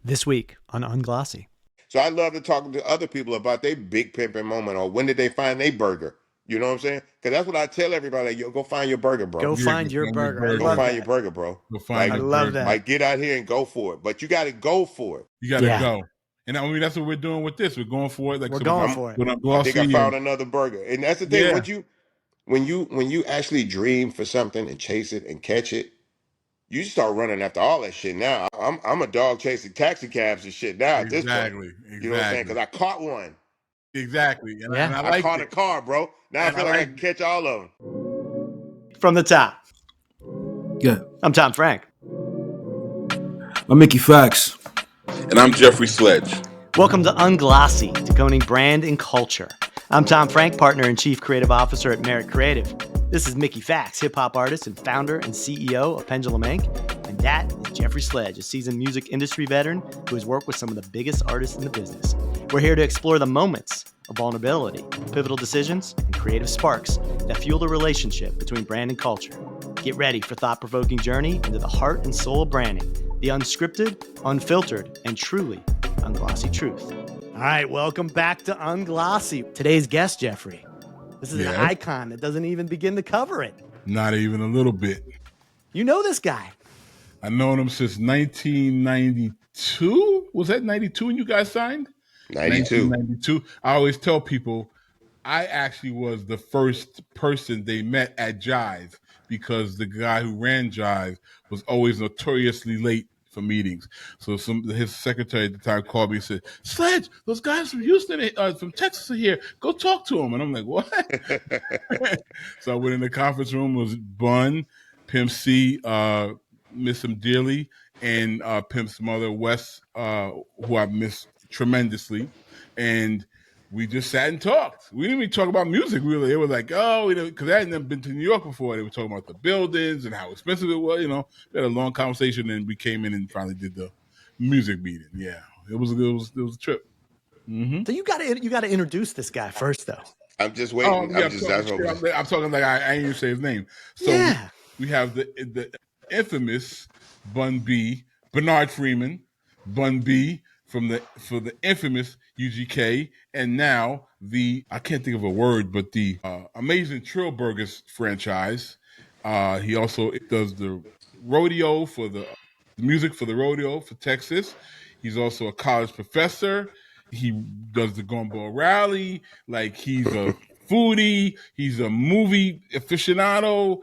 This week on Unglossy. So I love to talk to other people about their big pimping moment or when did they find their burger. You know what I'm saying? Because that's what I tell everybody. Like, yo, go find your burger, bro. Go Yeah, find go your find your burger. I burger. Go love find your that. burger, bro. Go find I your love burger. that. Like, get out here and go for it. But you got to go for it. You got to Yeah. go. And I mean, that's what we're doing with this. We're going for it. Like We're so going with- for it. with I think Unglossy I found and- another burger. And that's the thing. Yeah. When you actually dream for something and chase it and catch it, you start running after all that shit now. I'm a dog chasing taxi cabs and shit now at this point. Exactly. You know what I'm saying? Because I caught one. Exactly. And, Yeah. and I I like caught a it. car, bro. Now And I feel I like I like can catch all of them. From the top. Yeah. I'm Tom Frank. I'm Mickey Fax. And I'm Jeffrey Sledge. Welcome to Unglossy, decoding brand and culture. I'm Tom Frank, partner and chief creative officer at Merit Creative. This is Mickey Fax, hip-hop artist and founder and CEO of Pendulum Inc. And that is Jeffrey Sledge, a seasoned music industry veteran who has worked with some of the biggest artists in the business. We're here to explore the moments of vulnerability, pivotal decisions, and creative sparks that fuel the relationship between brand and culture. Get ready for thought-provoking journey into the heart and soul of branding, the unscripted, unfiltered, and truly unglossy truth. All right, welcome back to Unglossy. Today's guest, Jeffrey. This is an Yeah. icon that doesn't even begin to cover it. Not even a little bit. You know this guy. I've known him since 1992. Was that 92 when you guys signed? 92. 1992. I always tell people I actually was the first person they met at Jive because the guy who ran Jive was always notoriously late for meetings. So his secretary at the time called me and said, "Sledge, those guys from Houston, from Texas are here. Go talk to them." And I'm like, "What?" So I went in the conference room. It was Bun, Pimp C, miss him dearly, and Pimp's mother, Wes, who I miss tremendously. And we just sat and talked. We didn't even talk about music. They were like, oh, because I had never been to New York before. They were talking about the buildings and how expensive it was. We had a long conversation, and we came in and finally did the music meeting. Yeah, it was a trip. Mm-hmm. So you got to introduce this guy first, though. I'm just waiting. Oh, yeah, I'm talking like I ain't even say his name. So yeah. we have the infamous Bun B, Bernard Freeman, Bun B for the infamous UGK, and now I can't think of a word, but the amazing Trill Burgers franchise. He also does the rodeo for the music for the rodeo for Texas. He's also a college professor. He does the Gumball Rally. Like, he's a foodie. He's a movie aficionado.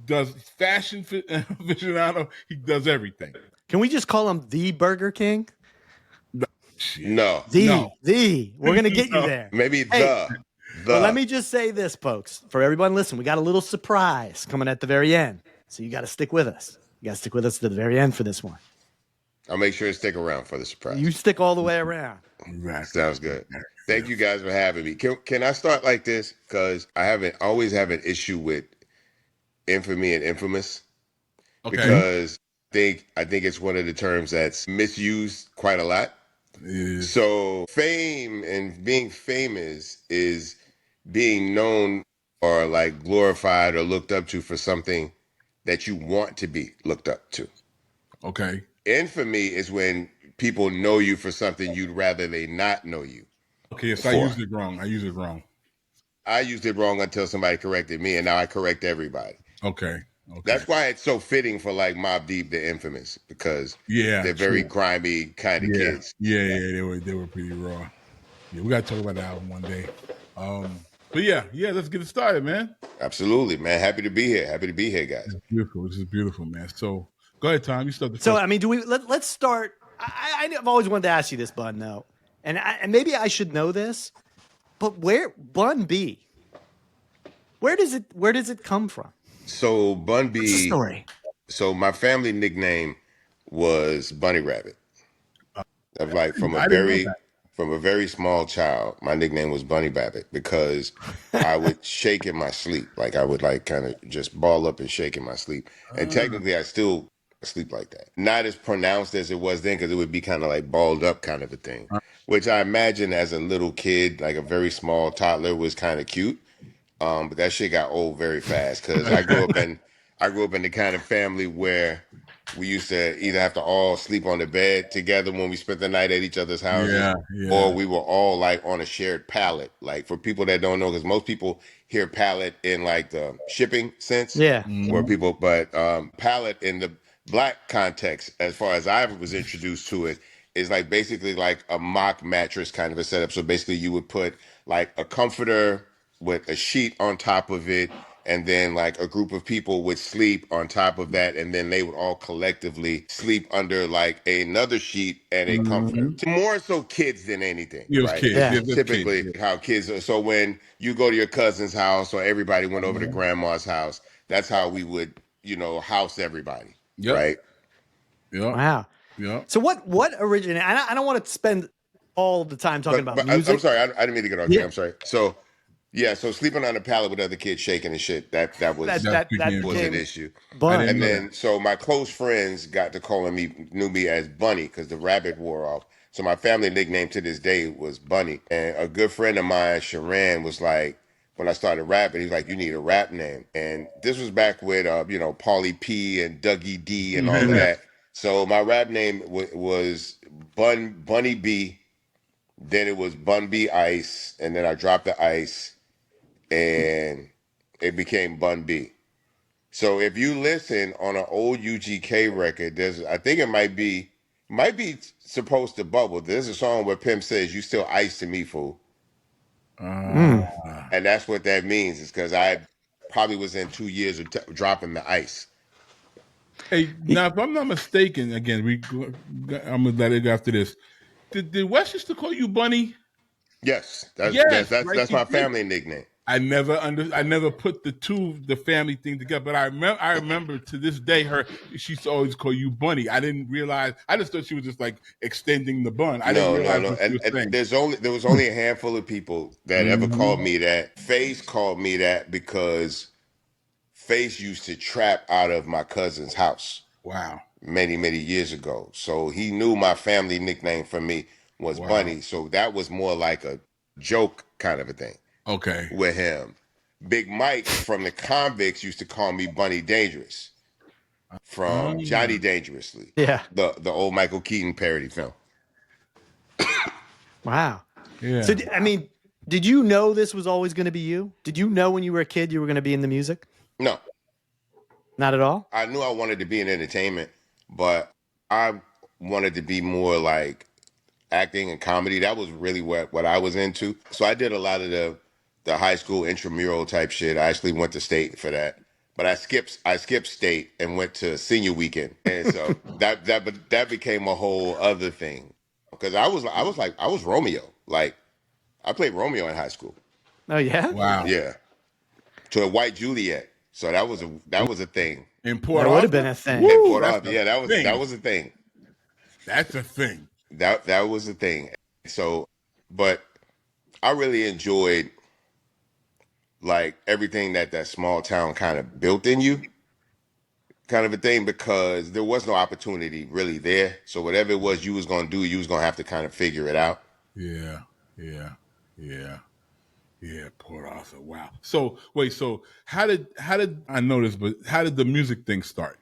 Does fashion aficionado. He does everything. Can we just call him the Burger King? No. The. We're gonna get you there. Maybe Hey, the. But let me just say this, folks. For everyone listening, we got a little surprise coming at the very end. So you got to stick with us. You got to stick with us to the very end for this one. I'll make sure to stick around for the surprise. You stick all the way around. Exactly. Sounds good. Thank you guys for having me. Can I start like this? Because I always have an issue with infamy and infamous. Okay. Because I think it's one of the terms that's misused quite a lot. Yeah. So fame and being famous is being known or like glorified or looked up to for something that you want to be looked up to. Okay. Infamy is when people know you for something you'd rather they not know you. Okay, yes, I used it wrong. I used it wrong until somebody corrected me, and now I correct everybody. Okay. That's why it's so fitting for like Mobb Deep, the infamous, because they're very grimy kind of kids. Yeah, they were pretty raw. Yeah, we gotta talk about that album one day. But yeah, let's get it started, man. Absolutely, man. Happy to be here, guys. It's beautiful. This is beautiful, man. So go ahead, Tom. You start the first. So I mean, let's start. I've always wanted to ask you this, Bun, though, and maybe I should know this, but Bun B? Where does it come from? So Bun B. What's the story? So my family nickname was Bunny Rabbit. From a very small child, my nickname was Bunny Rabbit because I would shake in my sleep. Like, I would like kind of just ball up and shake in my sleep. And technically I still sleep like that. Not as pronounced as it was then, because it would be kind of like balled up kind of a thing, which I imagine as a little kid, like a very small toddler, was kind of cute. But that shit got old very fast because I grew up in the kind of family where we used to either have to all sleep on the bed together when we spent the night at each other's houses, Yeah. or we were all like on a shared pallet. Like for people that don't know, because most people hear pallet in like the shipping sense, Yeah. where people, but pallet in the black context, as far as I was introduced to it, is like basically like a mock mattress kind of a setup. So basically, you would put like a comforter with a sheet on top of it, and then like a group of people would sleep on top of that, and then they would all collectively sleep under like another sheet and a comforter. More so kids than anything, It was right? kids. Yeah. Yeah, just Typically kids. how kids are. So when you go to your cousin's house or everybody went over to grandma's house, that's how we would, house everybody, Yep. right? Yep. Wow. Yep. So what originated? I don't want to spend all of the time talking about music. I'm sorry, I didn't mean to get off. Yeah. I'm sorry. So yeah, so sleeping on a pallet with other kids shaking and shit, that was that was an became issue. Bun. And then so my close friends got to knew me as Bunny because the rabbit wore off. So my family nickname to this day was Bunny. And a good friend of mine, Sharan, was like, when I started rapping, he's like, you need a rap name. And this was back with Paulie P and Dougie D and all of that. So my rap name was Bunny B. Then it was Bun B Ice, and then I dropped the ice, and it became Bun B. So if you listen on an old UGK record, I think it might be supposed to bubble. There's a song where Pimp says, "You still ice to me, fool," and that's what that means. Is because I probably was in 2 years of dropping the ice. Hey, now if I'm not mistaken, again, I'm gonna let it go after this. Did Wes used to call you Bunny? Yes, Yes, right, that's he my did. family nickname. I never put the family thing together, but I remember to this day she used to always call you Bunny. I didn't realize. I just thought she was just like extending the bun. I didn't realize what she was saying. There was only a handful of people that ever called me that. Face called me that because Face used to trap out of my cousin's house. Wow. Many, many years ago. So he knew my family nickname for me was Bunny. So that was more like a joke kind of a thing. Okay. With him. Big Mike from the Convicts used to call me Bunny Dangerous from Johnny Dangerously. Yeah. The old Michael Keaton parody film. Wow. Yeah. So did you know this was always going to be you? Did you know when you were a kid you were going to be in the music? No. Not at all? I knew I wanted to be in entertainment, but I wanted to be more like acting and comedy. That was really what I was into. So I did a lot of the high school intramural type shit. I actually went to state for that. But I skipped state and went to senior weekend. And so that became a whole other thing. Because I was Romeo. Like I played Romeo in high school. Oh yeah? Wow. Yeah. To a white Juliet. So that was a thing. In Port That would have Arthur? been a thing. Woo, Port that's Arthur. a Yeah, that thing. was a thing. That's a thing. That was a thing. So, but I really enjoyed like everything that small town kind of built in you, kind of a thing, because there was no opportunity really there. So whatever it was you was gonna do, you was gonna have to kind of figure it out. Yeah. Port Arthur. Wow. So wait. So how did I know this? But how did the music thing start?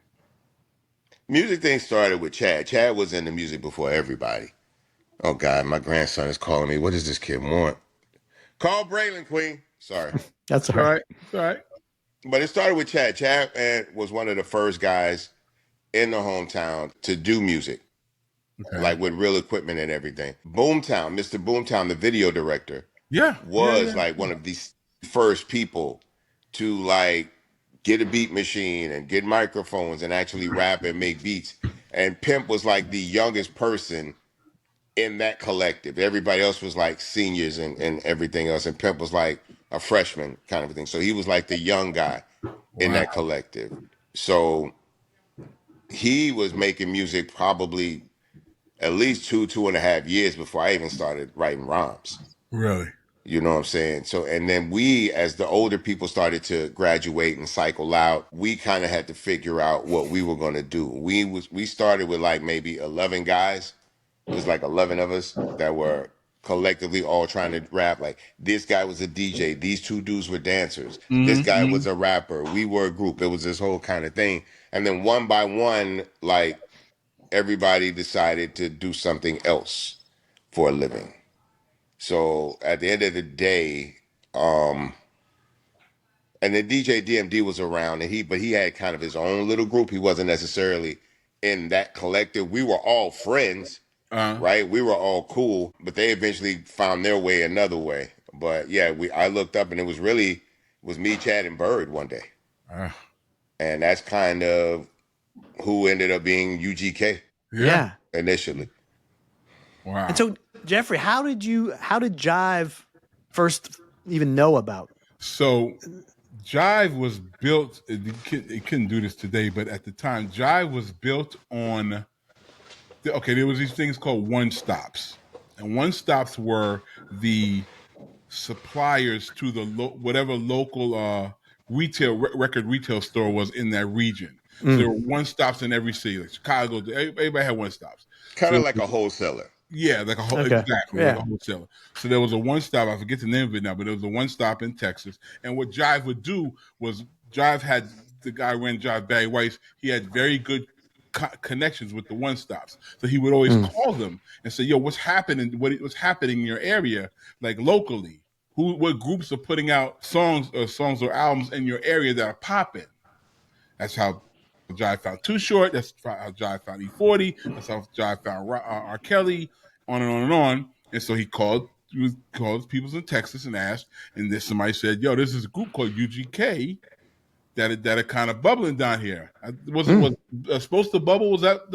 Music thing started with Chad. Chad was in the music before everybody. Oh God, my grandson is calling me. What does this kid want? Call Braylon, Queen. Sorry. That's all right. All right. But it started with Chad. Chad was one of the first guys in the hometown to do music. Okay. Like with real equipment and everything. Boomtown, Mr. Boomtown, the video director, was like one of these first people to like get a beat machine and get microphones and actually rap and make beats. And Pimp was like the youngest person in that collective. Everybody else was like seniors and everything else. And Pimp was like a freshman kind of a thing. So he was like the young guy in that collective. So he was making music probably at least 2.5 years before I even started writing rhymes. Really? You know what I'm saying? So, and then we, as the older people started to graduate and cycle out, we kind of had to figure out what we were going to do. We started with like maybe 11 guys. It was like 11 of us that were collectively all trying to rap. Like this guy was a DJ. These two dudes were dancers. This guy was a rapper. We were a group. It was this whole kind of thing. And then one by one, like everybody decided to do something else for a living. So at the end of the day, and then DJ DMD was around, and he had kind of his own little group. He wasn't necessarily in that collective. We were all friends, right? We were all cool, but they eventually found their way another way. But yeah, I looked up, and it was me, Chad, and Bird one day, and that's kind of who ended up being UGK. Yeah. Initially. Wow. And so, Jeffrey, how did Jive first even know about? So Jive was built, it couldn't do this today, but at the time, Jive was built on, there was these things called one-stops. And one-stops were the suppliers to the whatever local record retail store was in that region. So there were one-stops in every city. Like Chicago, everybody had one-stops. Kind of like a wholesaler. Yeah, like exactly, like a wholesaler. So there was a one-stop, I forget the name of it now, but there was a one-stop in Texas. And what Jive would do was, Jive had, the guy who ran Jive, Barry Weiss, he had very good connections with the one-stops. So he would always call them and say, yo, what's happening in your area, like locally? What groups are putting out songs or albums in your area that are popping? That's how Jive found Too Short. That's how Jive found E40. That's how Jive found R. Kelly. On and on and on. And so he called people in Texas and asked, and then somebody said, "Yo, there's this group called UGK that are kind of bubbling down here. Was supposed to bubble? Was that?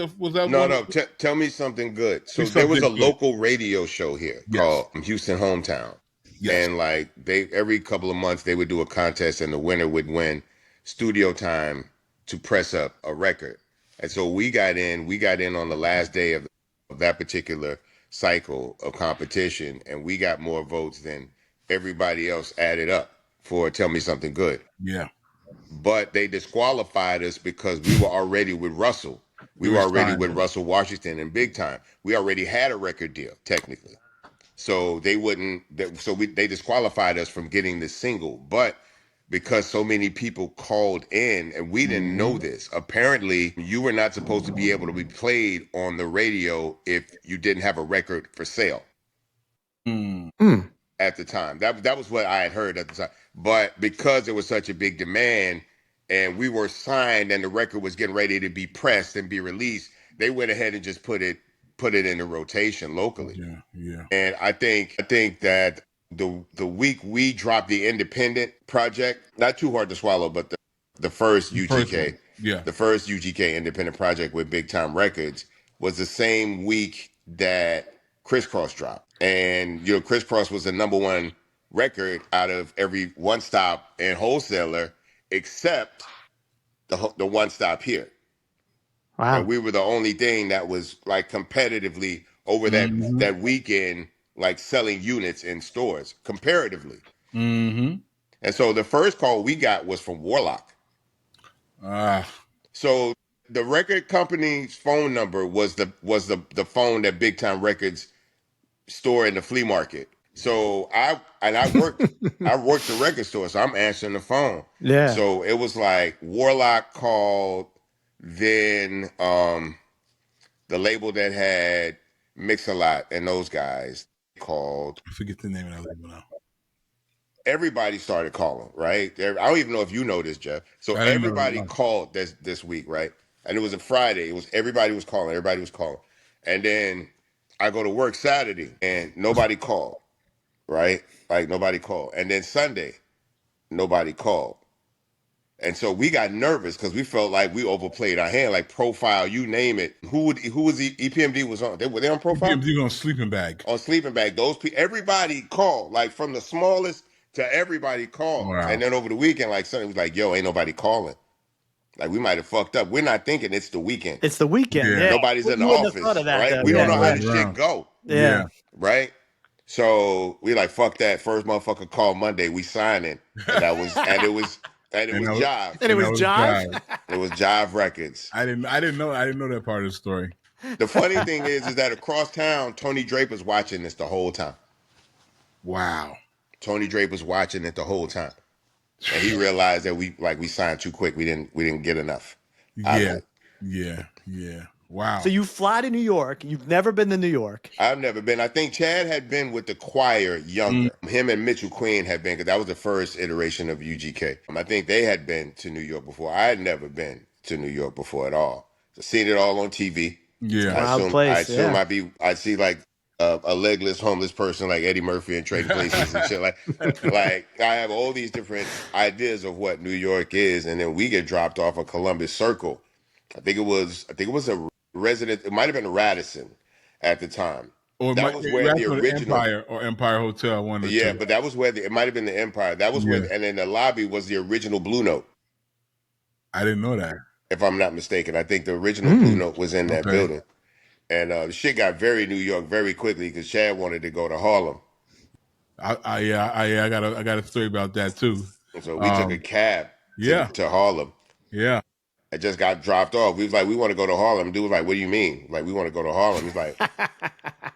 No. Tell me something good. So there was a local radio show here called Houston Hometown. Yes. And like every couple of months they would do a contest, and the winner would win studio time to press up a record. And so we got in on the last day of that particular cycle of competition, and we got more votes than everybody else added up for Tell Me Something Good. Yeah. But they disqualified us because we were already with Russell. We were already with Russell Washington and Big Time. We already had a record deal, technically. So they disqualified us from getting the single. But because so many people called in, and we didn't know this, apparently you were not supposed to be able to be played on the radio if you didn't have a record for sale. At the time. That was what I had heard at the time. But because there was such a big demand and we were signed and the record was getting ready to be pressed and be released, they went ahead and just put it in the rotation locally. Yeah. And I think that the week we dropped the independent project, not Too Hard to Swallow, but the first UGK, the first UGK independent project with Big Time Records was the same week that Crisscross dropped. And Crisscross was the #1 record out of every one stop and wholesaler except the one stop here. Wow. And we were the only thing that was like competitively over that weekend, like selling units in stores comparatively. And so the first call we got was from Warlock. So the record company's phone number was the phone that Big Time Records store in the flea market. So I worked the record store, so I'm answering the phone. Yeah. So it was like Warlock called, then the label that had Mix-a-Lot and those guys called. I forget the name of that label now. Everybody started calling, right? I don't even know if you know this, Jeff. So everybody called this week, right? And it was a Friday. Everybody was calling. And then I go to work Saturday and nobody called, right? Like nobody called. And then Sunday, nobody called. And so we got nervous because we felt like we overplayed our hand, like Profile, you name it. Who was EPMD was on? Were they on Profile? EPMD on Sleeping Bag. On Sleeping Bag. Everybody called, like from the smallest to everybody called. Wow. And then over the weekend, like Sunday was like, yo, ain't nobody calling. Like we might have fucked up. We're not thinking it's the weekend. It's the weekend. Yeah. Nobody's in the office, right? We don't know how this shit go. Yeah. Right? So we like, fuck that. First motherfucker called Monday. We signing. And it was Jive. And it was Jive? It was Jive Records. I didn't know that part of the story. The funny thing is that across town, Tony Draper's watching this the whole time. Wow. Tony Draper's watching it the whole time. And he realized that we signed too quick. We didn't get enough. Yeah, yeah. Wow. So you fly to New York. You've never been to New York. I've never been. I think Chad had been with the choir younger. Him and Mitchell Queen had been, because that was the first iteration of UGK. I think they had been to New York before. I had never been to New York before at all. So seen it all on TV. Yeah. Wild place. Yeah. I'd see like a legless homeless person like Eddie Murphy and Trading Places and shit like I have all these different ideas of what New York is, and then we get dropped off of Columbus Circle. I think it was a resident. It might have been Radisson at the time. Or that was where the original Empire Hotel. One of the two. But that was where it might have been the Empire. That was where, and then the lobby was the original Blue Note. I didn't know that. If I'm not mistaken, I think the original Blue Note was in that building. And shit got very New York very quickly because Chad wanted to go to Harlem. I got a story about that too. And so we took a cab to Harlem. Yeah. I just got dropped off. We was like, we want to go to Harlem. Dude was like, what do you mean? Like, we want to go to Harlem. He's like,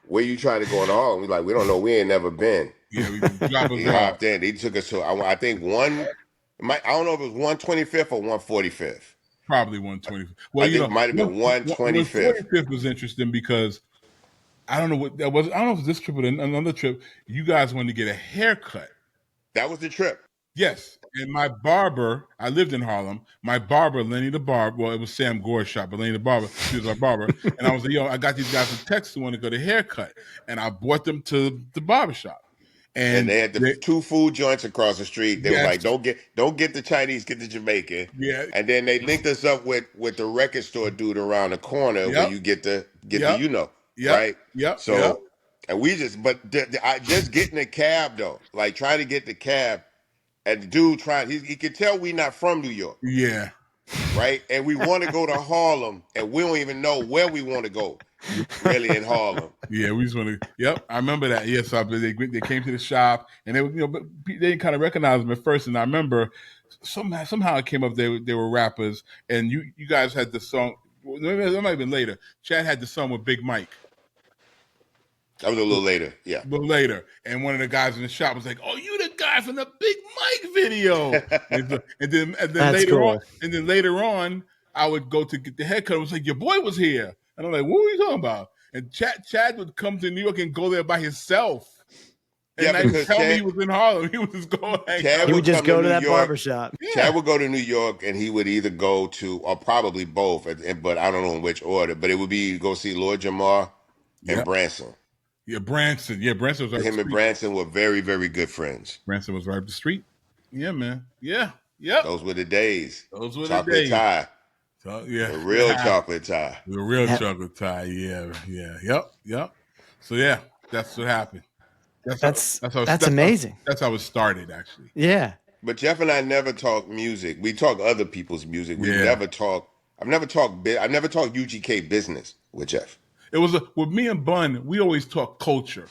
where you trying to go to Harlem? He's like, we don't know. We ain't never been. Yeah, he hopped in. He took us to, I think I don't know if it was 125th or 145th. Probably 125th. Well, I think it might have been 125th. 145th was interesting because I don't know what that was. I don't know if it was this trip or another trip. You guys wanted to get a haircut. That was the trip. Yes. And my barber, I lived in Harlem. My barber, Lenny the Barber, well, it was Sam Gore's shop, but Lenny the Barber, he was our barber. And I was like, I got these guys in Texas who want to go to haircut. And I brought them to the barber shop. And they had the two food joints across the street. They were like, don't get the Chinese, get the Jamaican. Yeah. And then they linked us up with the record store dude around the corner where you get the right? Yep. So, and we just, just getting a cab though, like trying to get the cab. And the dude he could tell we not from New York. Yeah. Right? And we want to go to Harlem, and we don't even know where we want to go, really, in Harlem. Yeah, we just want to, I remember that. Yes, so they came to the shop, and they didn't kind of recognize them at first. And I remember somehow it came up, they were rappers, and you guys had the song, that might have been later. Chad had the song with Big Mike. That was a little later, yeah. A little later. And one of the guys in the shop was like, "Oh, you the guy from the Big Mike video." and then later on, I would go to get the haircut. It was like, "Your boy was here." And I'm like, "What were you talking about?" And Chad would come to New York and go there by himself. And because tell me he was in Harlem. He would just go hang out. He would just go to that barbershop. Yeah. Chad would go to New York, and he would either go to, or probably both, but I don't know in which order, but it would be go see Lord Jamar and Branson. Yeah, Branson. Yeah, Branson was right. Him and Branson were very, very good friends. Branson was right up the street. Yeah, man. Yeah. Yep. Those were the days. Chocolate tie. The real chocolate tie. The real chocolate tie. Yeah. Yep. So yeah, that's what happened. That's amazing. That's how it started, actually. Yeah. But Jeff and I never talk music. We talk other people's music. We never talk. I've never talked UGK business with Jeff. It was with me and Bun. We always talk culture,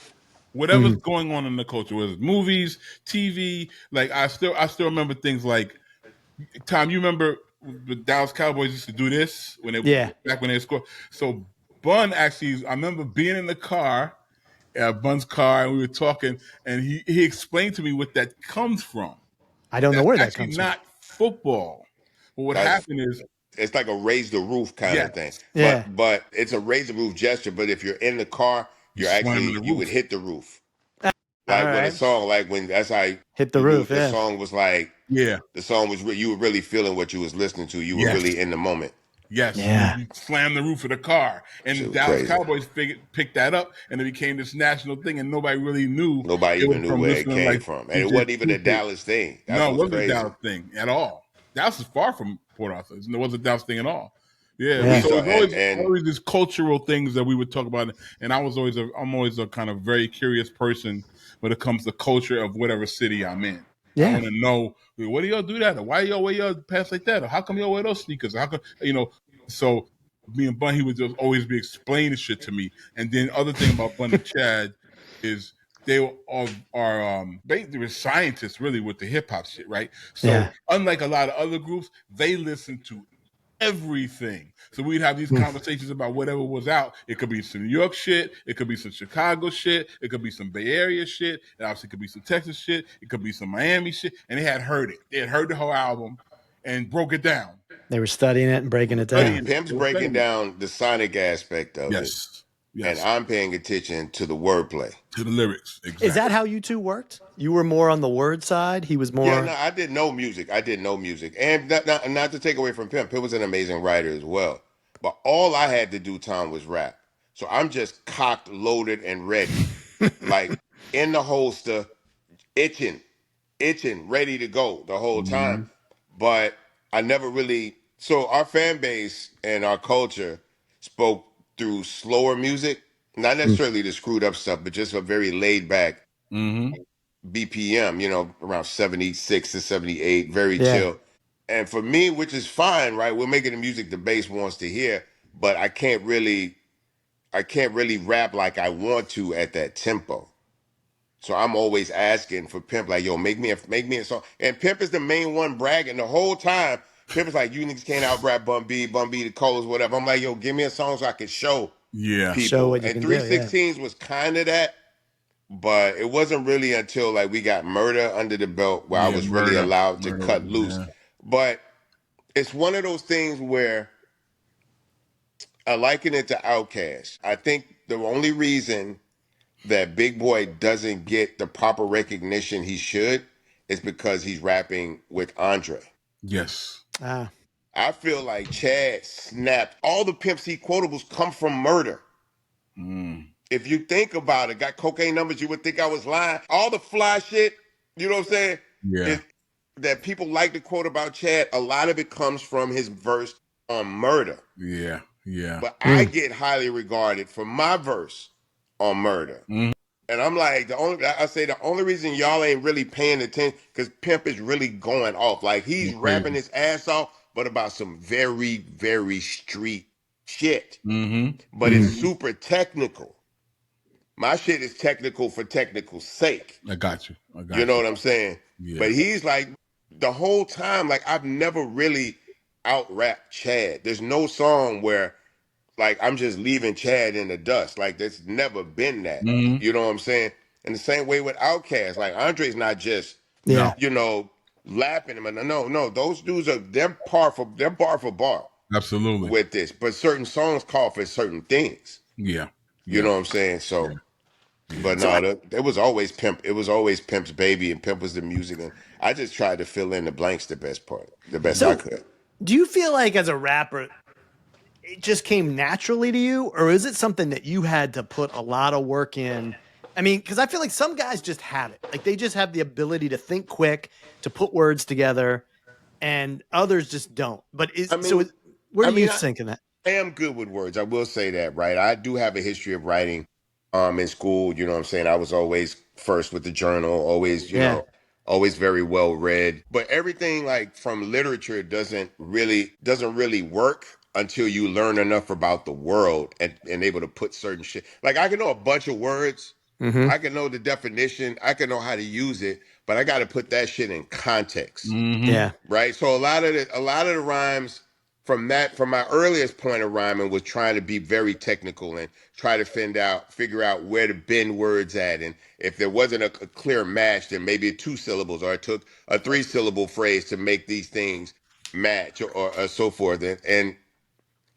whatever's going on in the culture, whether it's movies, TV. Like I still remember things like, Tom, you remember the Dallas Cowboys used to do this back when they scored. So Bun actually, I remember being in the car, Bun's car, and we were talking, and he explained to me what that comes from. I don't know where that comes from. Not football. But what happened is, it's like a raise the roof kind of thing. Yeah. But it's a raise the roof gesture. But if you're in the car, you would hit the roof. Like when a song, that's how I hit the roof. The song was like, the song was, you were really feeling what you was listening to. You were really in the moment. Yes. Yeah. You slammed the roof of the car. And the Dallas Cowboys picked that up, and it became this national thing, and nobody really knew. Nobody even knew where it came from. And it wasn't even a Dallas thing. No, it wasn't a Dallas thing at all. Dallas is far from Port Arthur. It wasn't a Dallas thing at all. Yeah. So it's always these cultural things that we would talk about. And I'm always a kind of very curious person when it comes to culture of whatever city I'm in. Yeah. I want to know, what do y'all do that? Or why y'all wear your pants like that? Or how come y'all wear those sneakers? How come, so me and Bun, he would just always be explaining shit to me. And then other thing about Bun and Chad is they were scientists really with the hip hop shit, right? So unlike a lot of other groups, they listen to everything. So we'd have these conversations about whatever was out. It could be some New York shit. It could be some Chicago shit. It could be some Bay Area shit. And obviously it could be some Texas shit. It could be some Miami shit. And they had heard it. They had heard the whole album and broke it down. They were studying it and breaking it down. Pimp's breaking down the sonic aspect of it, and I'm paying attention to the wordplay, to the lyrics. Exactly. Is that how you two worked? You were more on the word side. He was more. Yeah, no, I didn't know music. And not to take away from Pimp. Pimp was an amazing writer as well. But all I had to do, Tom, was rap. So I'm just cocked, loaded, and ready, like in the holster, itching, ready to go the whole time. But I never really. So our fan base and our culture spoke through slower music, not necessarily the screwed up stuff, but just a very laid back BPM, around 76 to 78, very chill. And for me, which is fine, right? We're making the music the bass wants to hear, but I can't really rap like I want to at that tempo. So I'm always asking for Pimp, like, yo, make me a song. And Pimp is the main one bragging the whole time. Pimp is like, you niggas can't out-rap Bun B, the Colas, whatever. I'm like, yo, give me a song so I can show people. Show what you and can 316s was kind of that, but it wasn't really until like we got Murder under the belt where I was really allowed to cut loose. Yeah. But it's one of those things where I liken it to Outkast. I think the only reason that Big Boy doesn't get the proper recognition he should is because he's rapping with Andre. Yes. I feel like Chad snapped. All the Pimp C quotables come from Murder. If you think about it, got cocaine numbers, you would think I was lying. All the fly shit, you know what I'm saying? Yeah. That people like to quote about Chad, a lot of it comes from his verse on Murder. Yeah. But I get highly regarded for my verse on Murder. And I'm like, the only reason y'all ain't really paying attention, because Pimp is really going off. Like, he's rapping his ass off, but about some very, very street shit. But it's super technical. My shit is technical for technical sake. I got you. You know what I'm saying? Yeah. But he's like, the whole time, like, I've never really out-rapped Chad. There's no song where, like, I'm just leaving Chad in the dust. Like, there's never been that. You know what I'm saying? And the same way with Outkast. Like, Andre's not just, lapping him. No, those dudes they're bar for bar. Absolutely. With this. But certain songs call for certain things. Yeah. You know what I'm saying? So, but no, it was always Pimp. It was always Pimp's baby, and Pimp was the music. And I just tried to fill in the blanks the best I could. Do you feel like as a rapper, it just came naturally to you, or is it something that you had to put a lot of work in? I mean, because I feel like some guys just have it. Like, they just have the ability to think quick, to put words together, and others just don't. But where do you think in that? I am good with words. I will say that, right? I do have a history of writing in school. You know what I'm saying? I was always first with the journal, always, always very well read. But everything like from literature doesn't really work until you learn enough about the world and able to put certain shit. Like, I can know a bunch of words. I can know the definition. I can know how to use it, but I got to put that shit in context. Yeah. Right. So a lot of the rhymes from my earliest point of rhyming was trying to be very technical and try to figure out where to bend words at. And if there wasn't a clear match, then maybe 2 syllables, or it took a 3-syllable phrase to make these things match or so forth.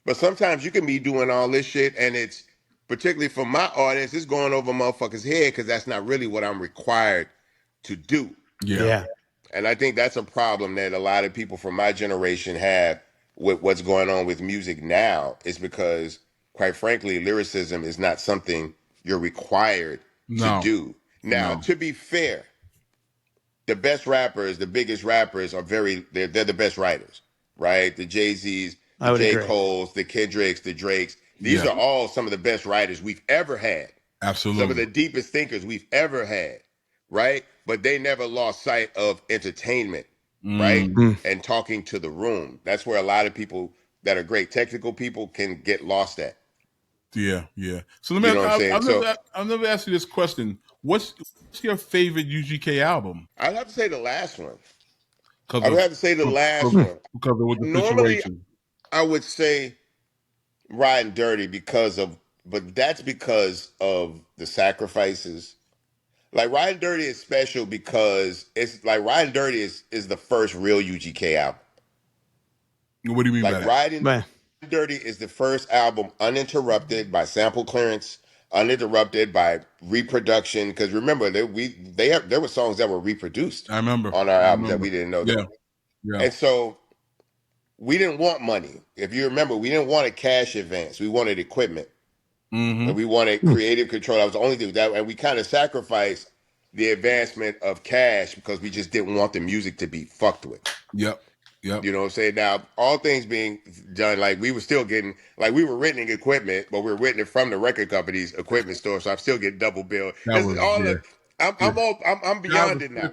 But sometimes you can be doing all this shit, and it's, particularly for my audience, it's going over motherfuckers' head because that's not really what I'm required to do. Yeah. And I think that's a problem that a lot of people from my generation have with what's going on with music now, is because, quite frankly, lyricism is not something you're required to do. Now, to be fair, the best rappers, the biggest rappers they're the best writers, right? The Jay-Z's, the J. Cole's, the Kendricks, the Drakes. These are all some of the best writers we've ever had. Absolutely. Some of the deepest thinkers we've ever had, right? But they never lost sight of entertainment, right? And talking to the room. That's where a lot of people that are great technical people can get lost at. Yeah. So let me I'll never ask you this question. What's your favorite UGK album? I'd have to say the last one. I would have to say the last one. Because of the Normally, situation. I would say Ridin Dirty but that's because of the sacrifices. Like, Ridin Dirty is special because it's like Ridin Dirty is the first real UGK album. What do you mean by Like that? Ridin Dirty is the first album uninterrupted by sample clearance, uninterrupted by reproduction. Because remember, there were songs that were reproduced I remember on our albums that we didn't know. Yeah. And so we didn't want money. If you remember, we didn't want a cash advance. We wanted equipment. And we wanted creative control. That was the only thing that, and we kind of sacrificed the advancement of cash because we just didn't want the music to be fucked with. Yep. You know what I'm saying? Now, all things being done, like we were still getting, like we were renting equipment, but we were renting it from the record company's equipment store. So I'm still getting double billed. I'm beyond it now.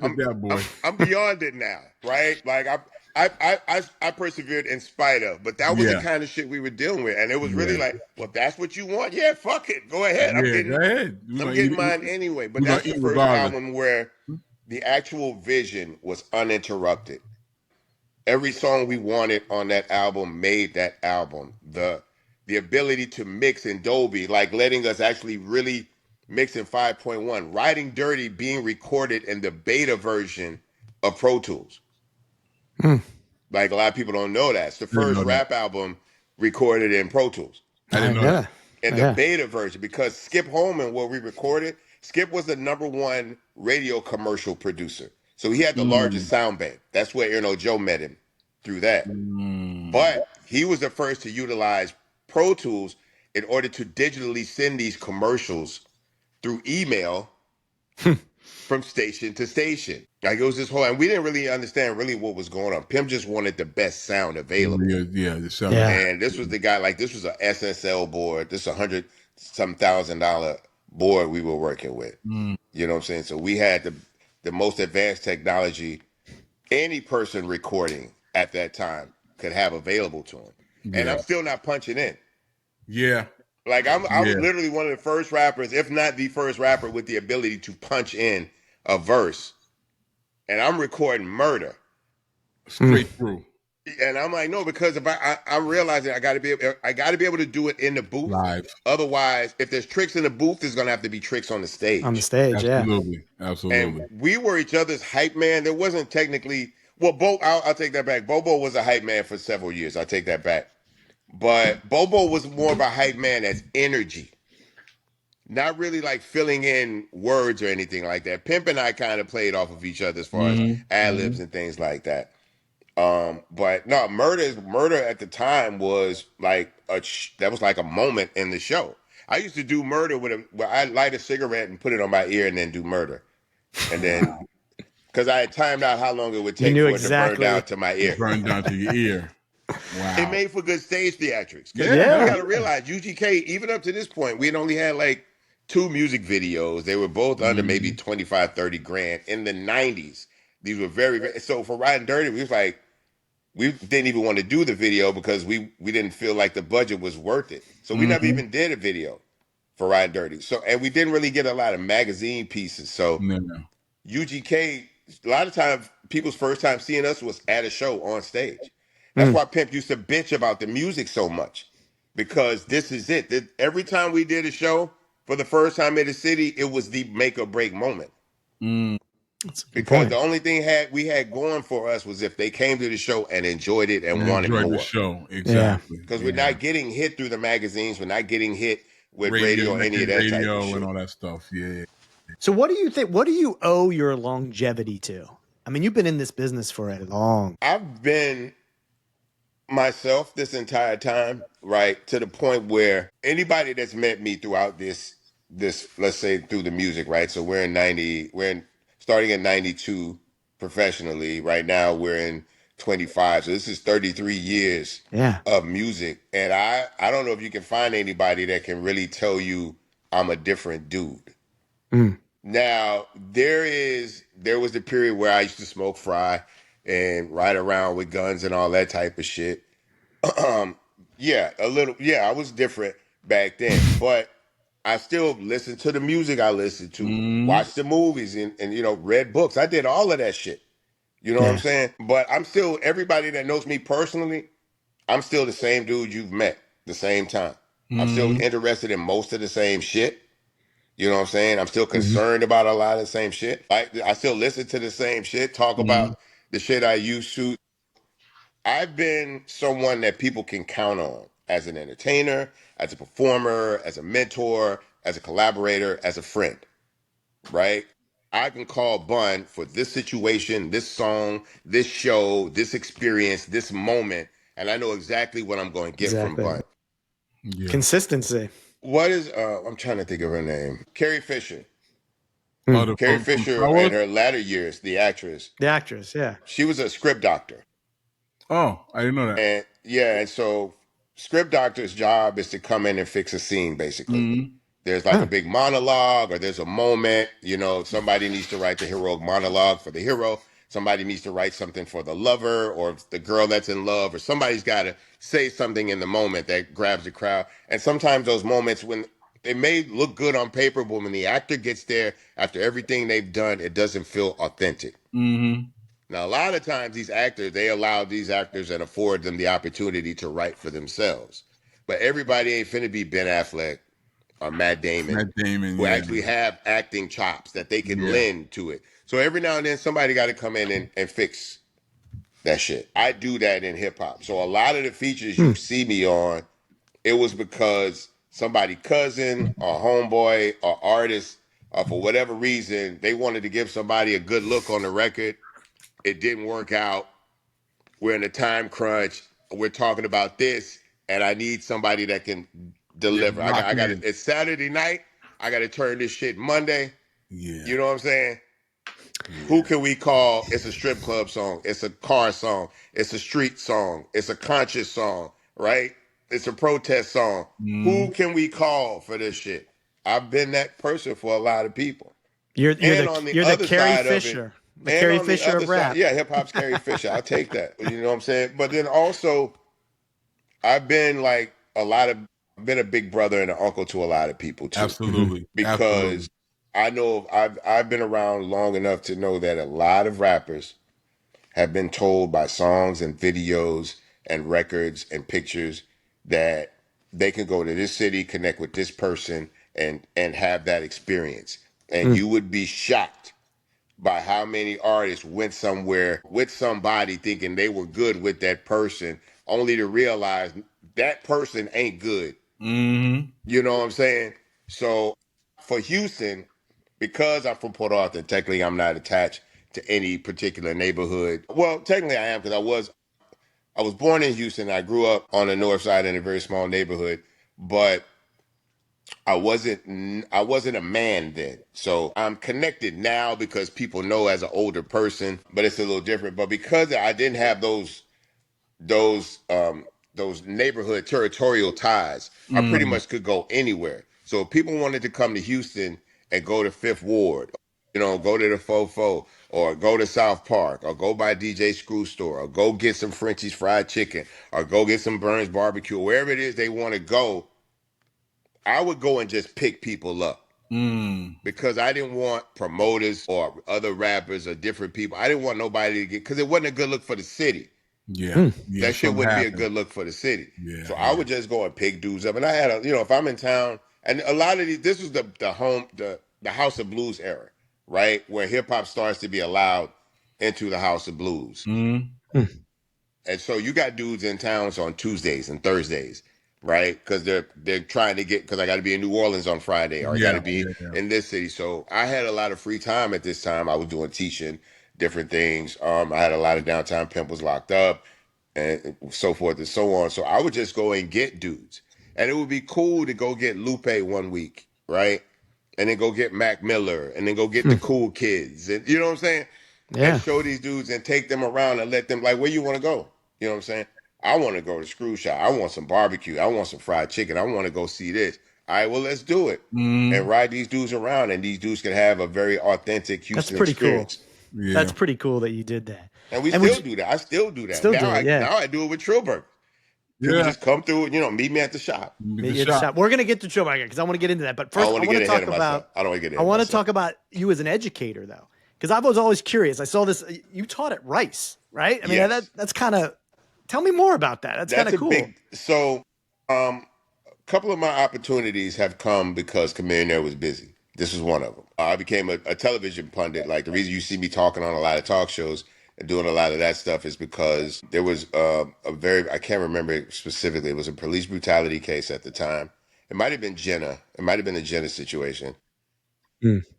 I'm beyond it now, right? Like I persevered in spite of, but that was the kind of shit we were dealing with, and it was really like, well, if that's what you want, yeah, fuck it, go ahead. I'm getting mine anyway. But that's the first album where the actual vision was uninterrupted. Every song we wanted on that album made that album. The ability to mix in Dolby, like letting us actually really mix in 5.1. Ridin Dirty being recorded in the beta version of Pro Tools. Like a lot of people don't know that. It's the first rap album recorded in Pro Tools. I didn't know that. In the beta version, because Skip Holman, where we recorded, Skip was the #1 radio commercial producer. So he had the largest sound bank. That's where Joe met him through that. But he was the first to utilize Pro Tools in order to digitally send these commercials through email from station to station. Like it was this whole, and we didn't really understand really what was going on. Pimp just wanted the best sound available. The sound. And this was the guy, like this was a SSL board. This $100,000 board we were working with. You know what I'm saying? So we had the most advanced technology any person recording at that time could have available to him. And I'm still not punching in. Yeah. Like I'm literally one of the first rappers, if not the first rapper, with the ability to punch in a verse. And I'm recording murder. Straight through. And I'm like, no, because if I'm realizing I got to be able to do it in the booth. Live. Otherwise, if there's tricks in the booth, there's gonna have to be tricks on the stage. Absolutely. And we were each other's hype man. There wasn't technically, well, I'll take that back. Bobo was a hype man for several years. I'll take that back. But Bobo was more of a hype man as energy, not really like filling in words or anything like that. Pimp and I kind of played off of each other as far as ad-libs and things like that. But no, murder at the time was like that was like a moment in the show. I used to do murder where I'd light a cigarette and put it on my ear and then do murder. And then, because I had timed out how long it would take for it to burn down to my ear. Burn down to your ear. Wow. It made for good stage theatrics. You got to realize, UGK, even up to this point, we had only had like 2 music videos. They were both under maybe 25, 30 grand in the 90s. These were very, very, so for Ridin Dirty, we was like, we didn't even want to do the video because we didn't feel like the budget was worth it. So we never even did a video for Ridin Dirty. So, and we didn't really get a lot of magazine pieces. So UGK, a lot of times people's first time seeing us was at a show on stage. That's why Pimp used to bitch about the music so much, because this is it. Every time we did a show for the first time in the city, it was the make or break moment. Because the only thing we had going for us was if they came to the show and enjoyed it and wanted more. The show, exactly. Because we're not getting hit through the magazines. We're not getting hit with radio or any of that type of shit. And all that stuff. Yeah. So what do you think? What do you owe your longevity to? I mean, you've been in this business for a long. I've been myself this entire time, right? To the point where anybody that's met me throughout this, let's say through the music, right? So we're starting in 92 professionally. Right now we're in 25. So this is 33 years of music. And I don't know if you can find anybody that can really tell you I'm a different dude. Now, there was the period where I used to smoke fry and ride around with guns and all that type of shit. I was different back then, but I still listened to the music I listened to, watched the movies and read books. I did all of that shit. You know what I'm saying? But I'm still, everybody that knows me personally, I'm still the same dude you've met the same time. I'm still interested in most of the same shit. You know what I'm saying? I'm still concerned about a lot of the same shit. I still listen to the same shit, talk about the shit I used to. I've been someone that people can count on as an entertainer, as a performer, as a mentor, as a collaborator, as a friend, right? I can call Bun for this situation, this song, this show, this experience, this moment, and I know exactly what I'm going to get from Bun. Yeah. Consistency. What is, I'm trying to think of her name. Carrie Fisher. Oh, Carrie Fisher in her latter years, the actress. The actress, yeah. She was a script doctor. Oh, I didn't know that. And yeah, and so script doctor's job is to come in and fix a scene, basically. Mm-hmm. There's like a big monologue or there's a moment, you know, somebody needs to write the heroic monologue for the hero. Somebody needs to write something for the lover or the girl that's in love, or somebody's got to say something in the moment that grabs the crowd. And sometimes those moments, when they may look good on paper, but when the actor gets there after everything they've done, it doesn't feel authentic. Mm-hmm. Now, a lot of times these actors, they allow these actors and afford them the opportunity to write for themselves. But everybody ain't finna be Ben Affleck or Matt Damon who actually have acting chops that they can lend to it. So every now and then somebody got to come in and fix that shit. I do that in hip hop. So a lot of the features you see me on, it was because somebody cousin or homeboy or artist, or for whatever reason, they wanted to give somebody a good look on the record. It didn't work out. We're in a time crunch. We're talking about this, and I need somebody that can deliver. I got it. It's Saturday night. I got to turn this shit Monday. Yeah. You know what I'm saying? Yeah. Who can we call? It's a strip club song. It's a car song. It's a street song. It's a conscious song, right? It's a protest song. Who can we call for this shit? I've been that person for a lot of people. You're the Carrie Fisher. The Carrie Fisher of rap. Yeah, hip hop's Carrie Fisher. I'll take that. You know what I'm saying? But then also, I've been like been a big brother and an uncle to a lot of people too. Absolutely. Because I know I've been around long enough to know that a lot of rappers have been told by songs and videos and records and pictures that they can go to this city, connect with this person, and have that experience. And you would be shocked by how many artists went somewhere with somebody thinking they were good with that person, only to realize that person ain't good. Mm-hmm. You know what I'm saying? So for Houston, because I'm from Port Arthur, technically I'm not attached to any particular neighborhood. Well, technically I am, because I was born in Houston. I grew up on the north side in a very small neighborhood, but I wasn't a man then. So I'm connected now because people know as an older person, but it's a little different. But because I didn't have those neighborhood territorial ties, I pretty much could go anywhere. So if people wanted to come to Houston and go to Fifth Ward, you know, go to the Fofo, or go to South Park, or go by DJ Screw Store, or go get some Frenchie's Fried Chicken, or go get some Burns Barbecue, wherever it is they want to go, I would go and just pick people up. Because I didn't want promoters or other rappers or different people. I didn't want nobody to get, because it wasn't a good look for the city. Yeah. That shit wouldn't be a good look for the city. Yeah, so I would just go and pick dudes up. And I had if I'm in town, and a lot of these, this was the House of Blues era, right? Where hip hop starts to be allowed into the House of Blues. And so you got dudes in towns on Tuesdays and Thursdays, right? Because they're trying to get, because I got to be in New Orleans on Friday, or I got to be in this city. So I had a lot of free time at this time. I was doing teaching, different things. I had a lot of downtime. Pimp was locked up, and so forth and so on. So I would just go and get dudes, and it would be cool to go get Lupe one week, right? And then go get Mac Miller, and then go get the cool kids, and you know what I'm saying? Yeah. And show these dudes and take them around and let them, like, where you want to go? You know what I'm saying? I want to go to Screw Shop. I want some barbecue. I want some fried chicken. I want to go see this. All right, well, let's do it. And ride these dudes around, and these dudes can have a very authentic Houston experience. Cool. Yeah. That's pretty cool that you did that. And we still do that. I still do that. Now I do it with Trill Burgers. You just come through and, meet me at the shop. Meet you at the shop. We're going to get to Trill Burgers because I want to get into that. But first, I want to talk about, I don't want to get I want to talk about you as an educator, though. Because I was always curious. I saw this. You taught at Rice, right? I mean, that's kind of. Tell me more about that. That's kind of cool. So, a couple of my opportunities have come because Chamillionaire was busy. This was one of them. I became a television pundit. Like, the reason you see me talking on a lot of talk shows and doing a lot of that stuff is because there was I can't remember it specifically. It was a police brutality case at the time. It might have been Jenna. It might have been a Jenna situation.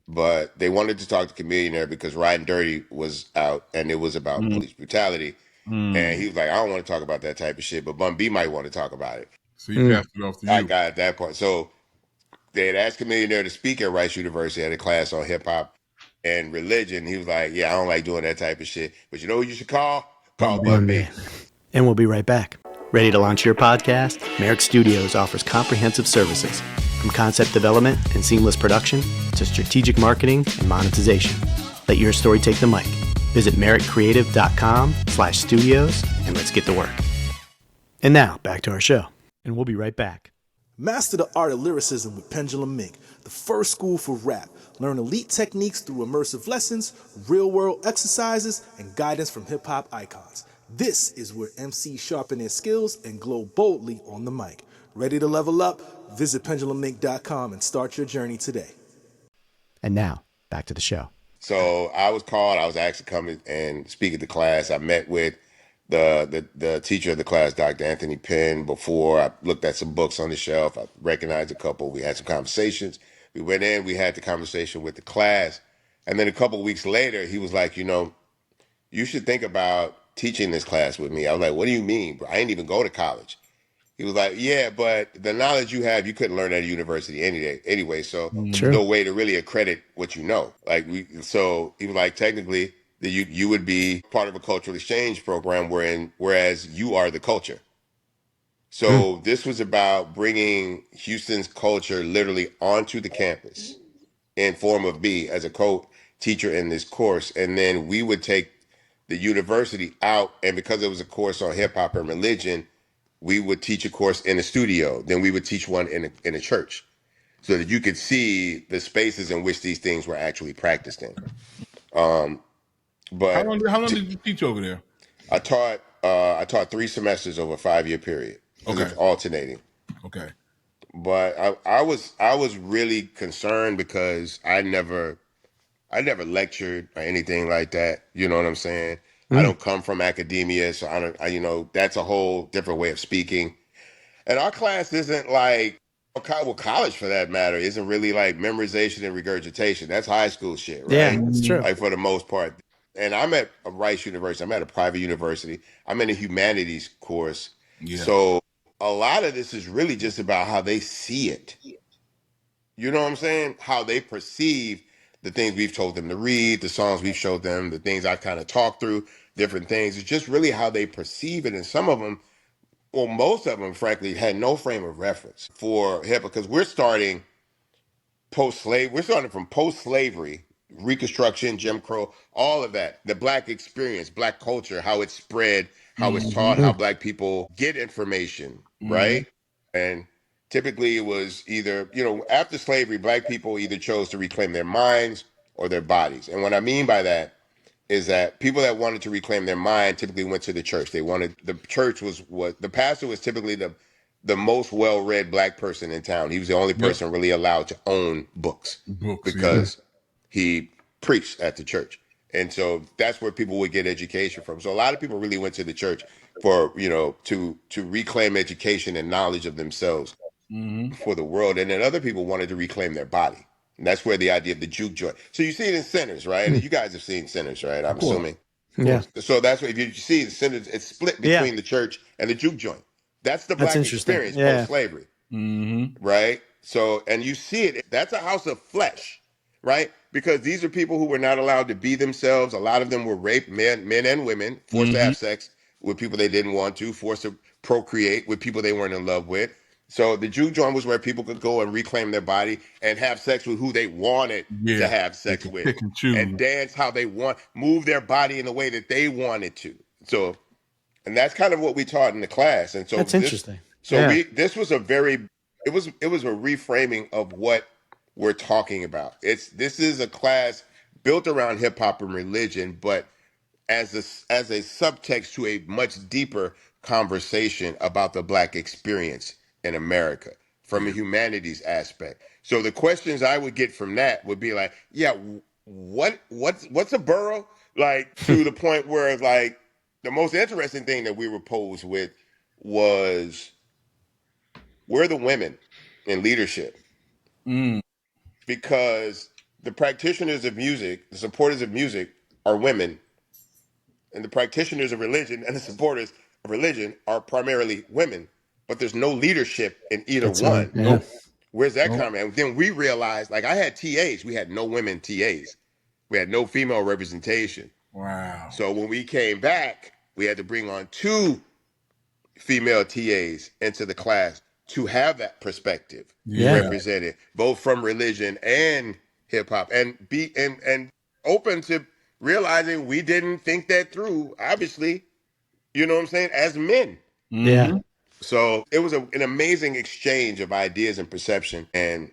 But they wanted to talk to Chameleonaire because Ridin Dirty was out and it was about police brutality. And he was like, I don't want to talk about that type of shit, but Bun B might want to talk about it. So you passed it off to you. I got at that point. So they had asked Chameleonaire to speak at Rice University at a class on hip hop and religion. He was like, yeah, I don't like doing that type of shit. But you know who you should call? Call Bun B. And we'll be right back. Ready to launch your podcast? Merrick Studios offers comprehensive services from concept development and seamless production to strategic marketing and monetization. Let your story take the mic. Visit merrickcreative.com/studios and let's get to work. And now back to our show. And we'll be right back. Master the art of lyricism with Pendulum Mink, the first school for rap. Learn elite techniques through immersive lessons, real-world exercises, and guidance from hip-hop icons. This is where MCs sharpen their skills and glow boldly on the mic. Ready to level up? Visit pendulummink.com and start your journey today. And now, back to the show. So I was called. I was actually coming and speak at the class. I met with the teacher of the class, Dr. Anthony Penn, before. I looked at some books on the shelf. I recognized a couple. We had some conversations. We went in. We had the conversation with the class. And then a couple of weeks later, he was like, you should think about teaching this class with me. I was like, what do you mean, bro? I didn't even go to college. He was like, yeah, but the knowledge you have, you couldn't learn at a university anyway. So there's no way to really accredit what you know. So he was like, technically, you would be part of a cultural exchange program whereas you are the culture. So this was about bringing Houston's culture literally onto the campus in form of B as a co-teacher in this course. And then we would take the university out, and because it was a course on hip hop and religion, we would teach a course in a studio. Then we would teach one in a church, so that you could see the spaces in which these things were actually practiced in. But how long did you teach over there? I taught 3 semesters over a 5-year period. Okay. It was alternating. Okay. But I was really concerned because I never lectured or anything like that. You know what I'm saying? I don't come from academia, so that's a whole different way of speaking. And our class isn't like, well, college for that matter, isn't really like memorization and regurgitation. That's high school shit, right? Yeah, that's true. Like for the most part. And I'm at a Rice University. I'm at a private university. I'm in a humanities course. Yeah. So a lot of this is really just about how they see it. You know what I'm saying? How they perceive the things we've told them to read, the songs we've showed them, the things I kind of talked through, different things. It's just really how they perceive it. And some of them, well, most of them, frankly, had no frame of reference for hip hop because we're starting from post-slavery, Reconstruction, Jim Crow, all of that, the Black experience, Black culture, how it's spread, how it's taught, how Black people get information, right? And typically it was either, after slavery, Black people either chose to reclaim their minds or their bodies. And what I mean by that is that people that wanted to reclaim their mind typically went to the church. The church was what the pastor was typically the most well-read Black person in town. He was the only person really allowed to own books because he preached at the church. And so that's where people would get education from. So a lot of people really went to the church for, to reclaim education and knowledge of themselves for the world. And then other people wanted to reclaim their body. And that's where the idea of the juke joint. So you see it in centers, right? And you guys have seen centers, right? I'm assuming. Yeah. So that's what, if you see the centers, it's split between the church and the juke joint. That's the Black experience post-slavery, right? So, and you see it, that's a house of flesh, right? Because these are people who were not allowed to be themselves. A lot of them were raped, men and women, forced to have sex with people they didn't want to, forced to procreate with people they weren't in love with. So the juke joint was where people could go and reclaim their body and have sex with who they wanted to have sex with, and dance how they want, move their body in the way that they wanted to. So, and that's kind of what we taught in the class. And so that's interesting. So this was it was a reframing of what we're talking about. This is a class built around hip hop and religion, but as a subtext to a much deeper conversation about the Black experience in America from a humanities aspect. So the questions I would get from that would be like, what's a borough? Like to the point where like the most interesting thing that we were posed with was we're the women in leadership because the practitioners of music, the supporters of music are women, and the practitioners of religion and the supporters of religion are primarily women. But there's no leadership in either one. Yeah. Where's that coming? And then we realized, like I had TAs, we had no women TAs. We had no female representation. Wow. So when we came back, we had to bring on 2 female TAs into the class to have that perspective represented, both from religion and hip hop, and be and open to realizing we didn't think that through, obviously, you know what I'm saying, as men. Yeah. So it was an amazing exchange of ideas and perception and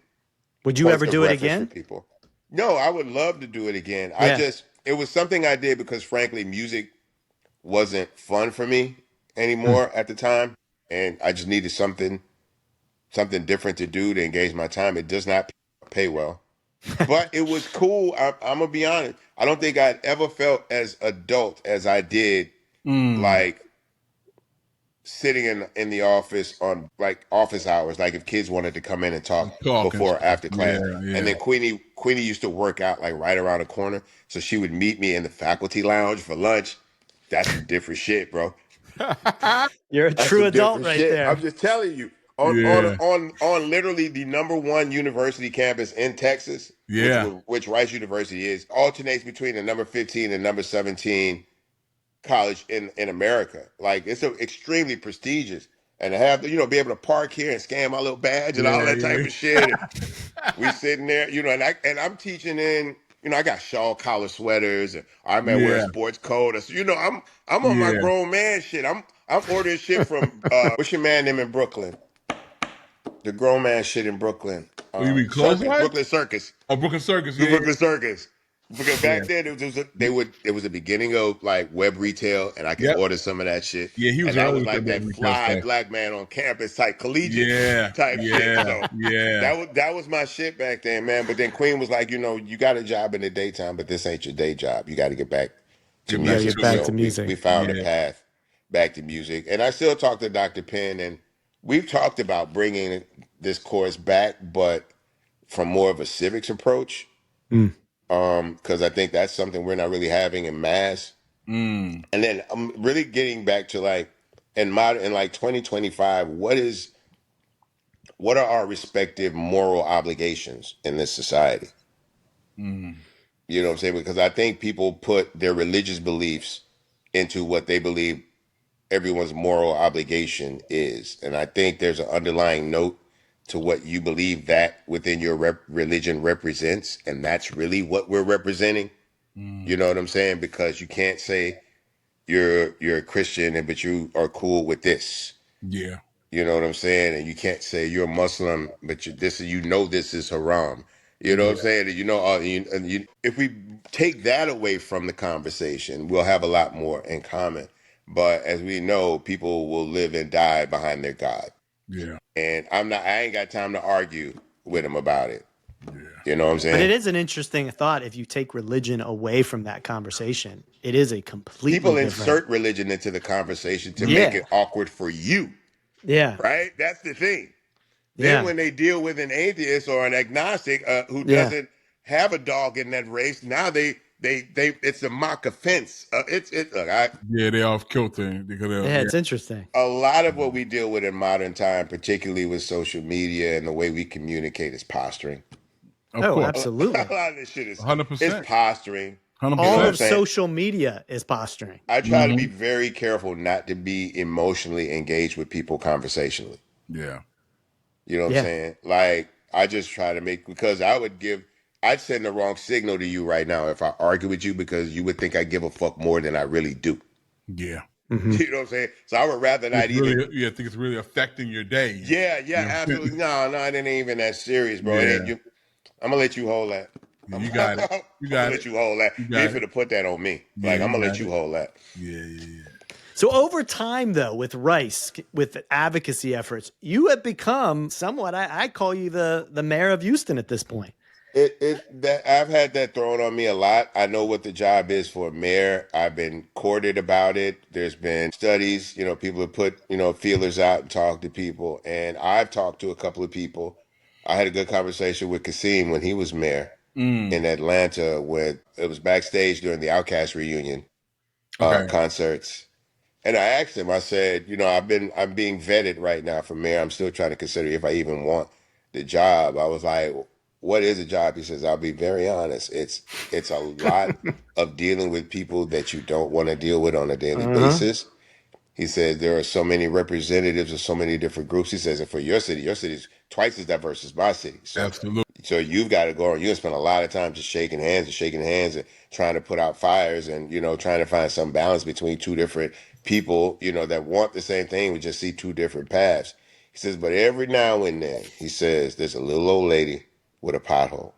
Would you points ever of do it reference for again? people. No, I would love to do it again. Yeah. It was something I did because frankly, music wasn't fun for me anymore at the time. And I just needed something different to do to engage my time. It does not pay well. But it was cool. I'm gonna be honest. I don't think I'd ever felt as adult as I did, like sitting in the office on like office hours, like if kids wanted to come in and talk before or after class. And then Queenie used to work out like right around the corner, so she would meet me in the faculty lounge for lunch. That's some different shit, bro. You're a That's true some adult different right shit. there. I'm just telling you. On literally the #1 university campus in Texas, which Rice University is, alternates between the number 15 and number 17 college in America. Like it's extremely prestigious, and to have be able to park here and scan my little badge and all that type of shit. And we sitting there, and I'm teaching in. I got shawl collar sweaters, and I might wear a sports coat. I'm on my grown man shit. I'm ordering shit from what's your man name in Brooklyn? The grown man shit in Brooklyn. You mean Brooklyn Circus. Oh, Brooklyn Circus. The Brooklyn Circus. Because back then it was the beginning of like web retail, and I could order some of that shit. Yeah, he was. And that was like that fly black man on campus type collegiate type shit. So that was my shit back then, man. But then Queen was like, you got a job in the daytime, but this ain't your day job. You got to get back to music. Get back to music. We found a path back to music, and I still talk to Dr. Penn, and we've talked about bringing this course back, but from more of a civics approach. Because I think that's something we're not really having in mass. And then I'm really getting back to like in 2025, what are our respective moral obligations in this society? You know what I'm saying? Because I think people put their religious beliefs into what they believe everyone's moral obligation is. And I think there's an underlying note to what you believe that within your religion represents. And that's really what we're representing. You know what I'm saying? Because you can't say you're a Christian but you are cool with this. Yeah. You know what I'm saying? And you can't say you're a Muslim, but this is haram. You know what I'm saying? If we take that away from the conversation, we'll have a lot more in common. But as we know, people will live and die behind their God. Yeah. And I ain't got time to argue with them about it. Yeah. You know what I'm saying? But it is an interesting thought. If you take religion away from that conversation, it is a completely people different... insert religion into the conversation to make it awkward for you. Yeah. Right? That's the thing. Then when they deal with an atheist or an agnostic who doesn't have a dog in that race, now they it's a mock offense. They're off kilter because it's interesting. A lot of what we deal with in modern time, particularly with social media and the way we communicate, is posturing. Absolutely. A lot of this shit is 100%. It's posturing. 100%. All of social media is posturing. I try to be very careful not to be emotionally engaged with people conversationally. Yeah. You know what I'm saying? Like, I just try to because I'd send the wrong signal to you right now if I argue with you, because you would think I give a fuck more than I really do. Yeah. Mm-hmm. You know what I'm saying? So I would rather not even... I think it's really affecting your day. Yeah, absolutely. No, it ain't even that serious, bro. I'm going to let you hold that. You got it. I'm going to let you hold that. You ain't finna put that on me. Like, I'm going to let you hold that. Yeah. So over time, though, with Rice, with advocacy efforts, you have become somewhat, I call you the mayor of Houston at this point. That I've had that thrown on me a lot. I know what the job is for a mayor. I've been courted about it. There's been studies, people have put, feelers out and talked to people. And I've talked to a couple of people. I had a good conversation with Kasim when he was mayor in Atlanta, when it was backstage during the Outkast reunion concerts. And I asked him, I said, I'm being vetted right now for mayor. I'm still trying to consider if I even want the job. I was like, what is a job? He says, I'll be very honest. It's a lot of dealing with people that you don't want to deal with on a daily basis. He says there are so many representatives of so many different groups. He says, and for your city is twice as diverse as my city. Absolutely. So you've got to go and you're gonna spend a lot of time just shaking hands and trying to put out fires and, trying to find some balance between two different people, that want the same thing. We just see two different paths. He says, but every now and then, he says, there's a little old lady with a pothole.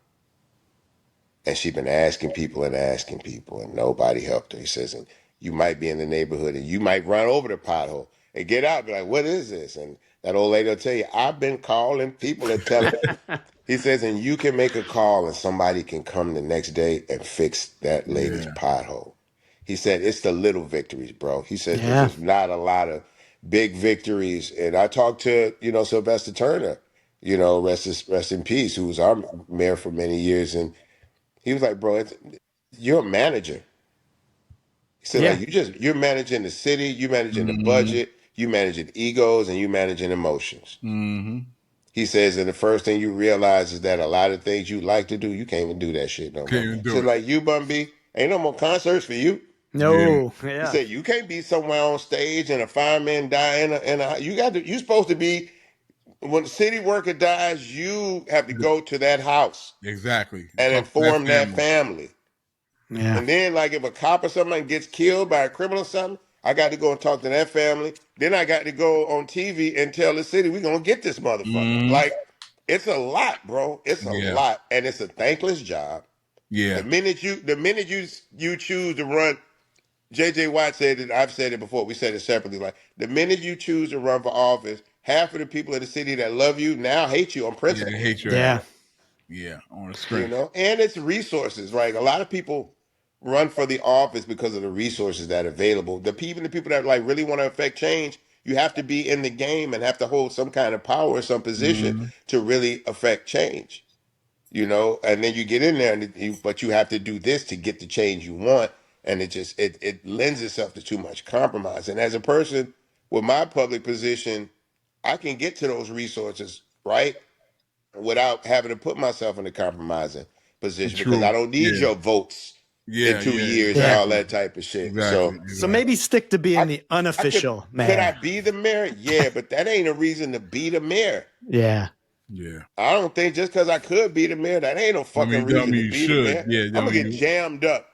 And she's been asking people and nobody helped her. He says, and you might be in the neighborhood and you might run over the pothole and get out and be like, what is this? And that old lady will tell you, I've been calling people and telling. He says, and you can make a call and somebody can come the next day and fix that lady's pothole. He said, it's the little victories, bro. He says, there's just not a lot of big victories. And I talked to, Sylvester Turner, rest in peace, who was our mayor for many years. And he was like, bro, you're a manager. He said, like, you're managing the city, you're managing the budget, you managing egos, and you managing emotions. He says, and the first thing you realize is that a lot of things you like to do, you can't even do that shit no more. He said, like, you, Bun B, ain't no more concerts for you. No. He said, you can't be somewhere on stage and a fireman die you're supposed to be, when the city worker dies, you have to go to that house. Exactly. And Talk inform that family. Yeah. And then, like, if a cop or something gets killed by a criminal or something, I got to go and talk to that family. Then I got to go on TV and tell the city we're gonna get this motherfucker. Like, it's a lot, bro. It's a lot, and it's a thankless job. Yeah. The minute you choose to run, J.J. Watt said it. I've said it before. We said it separately. Like, the minute you choose to run for office, half of the people in the city that love you now hate you on principle. Yeah, they hate your ass. Yeah, on the strength. And it's resources, right? A lot of people run for the office because of the resources that are available. The people that like really want to affect change, you have to be in the game and have to hold some kind of power or some position to really affect change. And then you get in there, but you have to do this to get the change you want, and it lends itself to too much compromise. And as a person with my public position, I can get to those resources, right, without having to put myself in a compromising position because I don't need your votes in 2 years and all that type of shit. Exactly. So maybe stick to being the unofficial mayor. Could I be the mayor? Yeah, but that ain't a reason to be the mayor. Yeah. Yeah. I don't think just because I could be the mayor, that ain't no fucking reason to be the mayor. Yeah, I'm gonna get jammed up.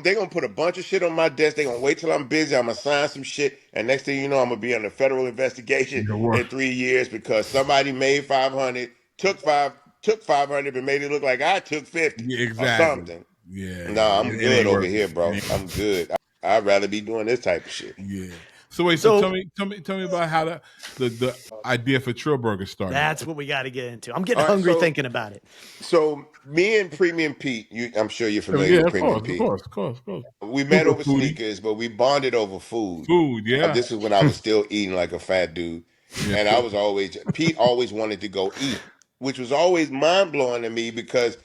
They gonna put a bunch of shit on my desk. They gonna wait till I'm busy. I'm gonna sign some shit, and next thing you know, I'm gonna be under federal investigation in 3 years because somebody made 500, took 500, but made it look like I took 50 or something. Yeah. No, I'm good over here, bro. I'm good. I'd rather be doing this type of shit. Yeah. So wait, so tell me about how the idea for Trill Burgers started. That's what we got to get into. I'm getting hungry thinking about it. So me and Premium Pete, I'm sure you're familiar with Premium Pete. Of course. We met over sneakers, but we bonded over food. This is when I was still eating like a fat dude. Yeah. And Pete always wanted to go eat, which was always mind blowing to me because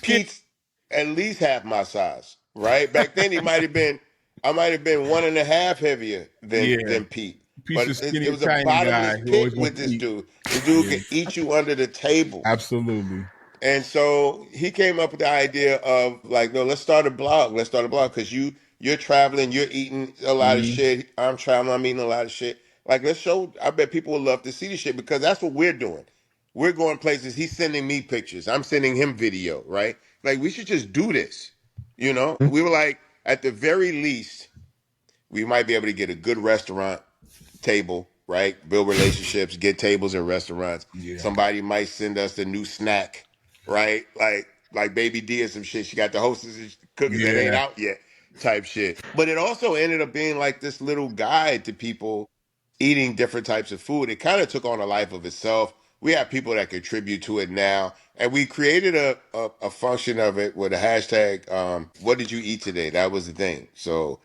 Pete's at least half my size, right? Back then I might have been 1.5 heavier than Pete. But it was a bottomless pit with this dude. The dude could eat you under the table. Absolutely. And so he came up with the idea of like, no, let's start a blog. Because you're traveling, you're eating a lot of shit. I'm traveling, I'm eating a lot of shit. Like, let's show. I bet people would love to see the shit because that's what we're doing. We're going places. He's sending me pictures. I'm sending him video, right? Like, we should just do this. We were like, at the very least, we might be able to get a good restaurant table, right? Build relationships, get tables in restaurants. Yeah. Somebody might send us the new snack, right? Like Baby D or some shit. She got the hostess cookies that ain't out yet type shit. But it also ended up being like this little guide to people eating different types of food. It kind of took on a life of itself we have people that contribute to it now. And we created a function of it with a hashtag, what did you eat today? That was the thing. So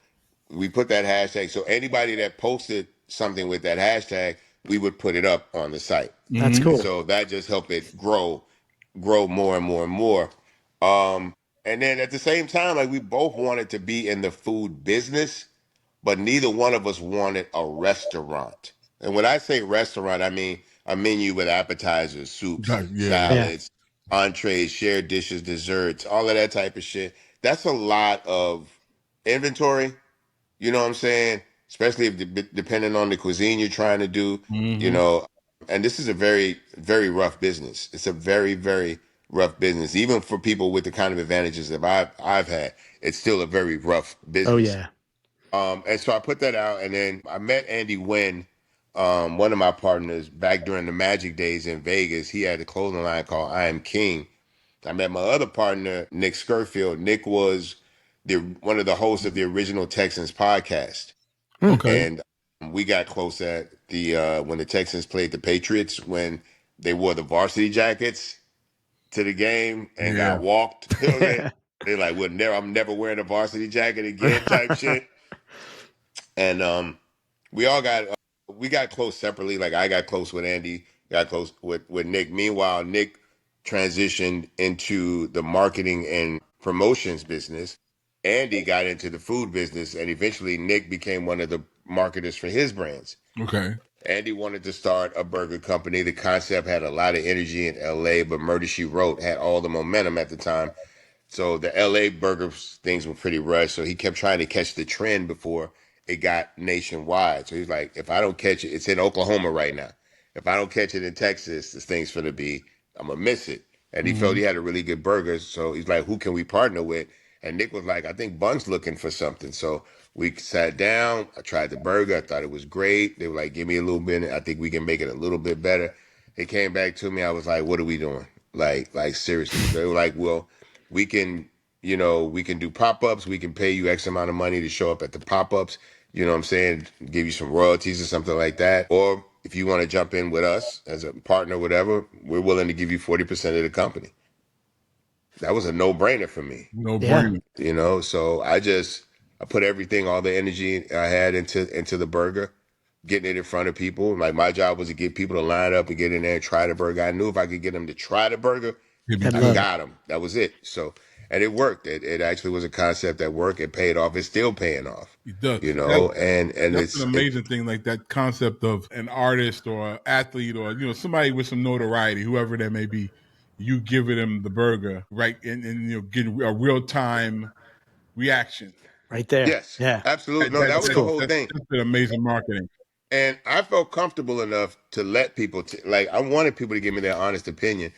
we put that hashtag. So anybody that posted something with that hashtag, we would put it up on the site. That's cool. So that just helped it grow more and more and more. And then at the same time, like we both wanted to be in the food business, but neither one of us wanted a restaurant. And when I say restaurant, I mean a menu with appetizers, soups, salads, entrees, shared dishes, desserts, all of that type of shit. That's a lot of inventory. You know what I'm saying? Especially if depending on the cuisine you're trying to do, you know. And this is a very, very rough business. It's a very, very rough business. Even for people with the kind of advantages that I've had, it's still a very rough business. Oh yeah. And so I put that out, and then I met Andy Wynn, one of my partners, back during the Magic days in Vegas. He had a clothing line called I Am King. I met my other partner, Nick Skirfield. Nick was one of the hosts of the original Texans podcast. Okay. And we got close at the when the Texans played the Patriots, when they wore the varsity jackets to the game and got walked. They're like, well, I'm never wearing a varsity jacket again type shit. And we all got close separately. Like I got close with Andy, got close with Nick. Meanwhile, Nick transitioned into the marketing and promotions business. Andy got into the food business, and eventually Nick became one of the marketers for his brands. Okay. Andy wanted to start a burger company. The concept had a lot of energy in LA, but Murder, She Wrote had all the momentum at the time. So the LA burger things were pretty rushed. So he kept trying to catch the trend before it got nationwide. So he's like, if I don't catch it, it's in Oklahoma right now. If I don't catch it in Texas, this thing's going to be, I'm going to miss it. And he felt he had a really good burger. So he's like, who can we partner with? And Nick was like, I think Bun's looking for something. So we sat down. I tried the burger. I thought it was great. They were like, give me a little bit. I think we can make it a little bit better. They came back to me. I was like, what are we doing? Like seriously. They were like, well, we can do pop-ups. We can pay you X amount of money to show up at the pop-ups. You know what I'm saying? Give you some royalties or something like that. Or if you want to jump in with us as a partner, whatever, we're willing to give you 40% of the company. That was a no-brainer for me. No-brainer. You know, so I put everything, all the energy I had into the burger, getting it in front of people. Like my job was to get people to line up and get in there and try the burger. I knew if I could get them to try the burger, I got them. That was it. So, and it worked. It actually was a concept that worked. It paid off. It's still paying off. It does. You know, and that's it's an amazing thing, like that concept of an artist or athlete or, you know, somebody with some notoriety, whoever that may be, you giving them the burger, right? And you know, getting a real-time reaction. Right there. Yes. Yeah. Absolutely. No, that was the whole thing. That's an amazing marketing. And I felt comfortable enough to let people, I wanted people to give me their honest opinion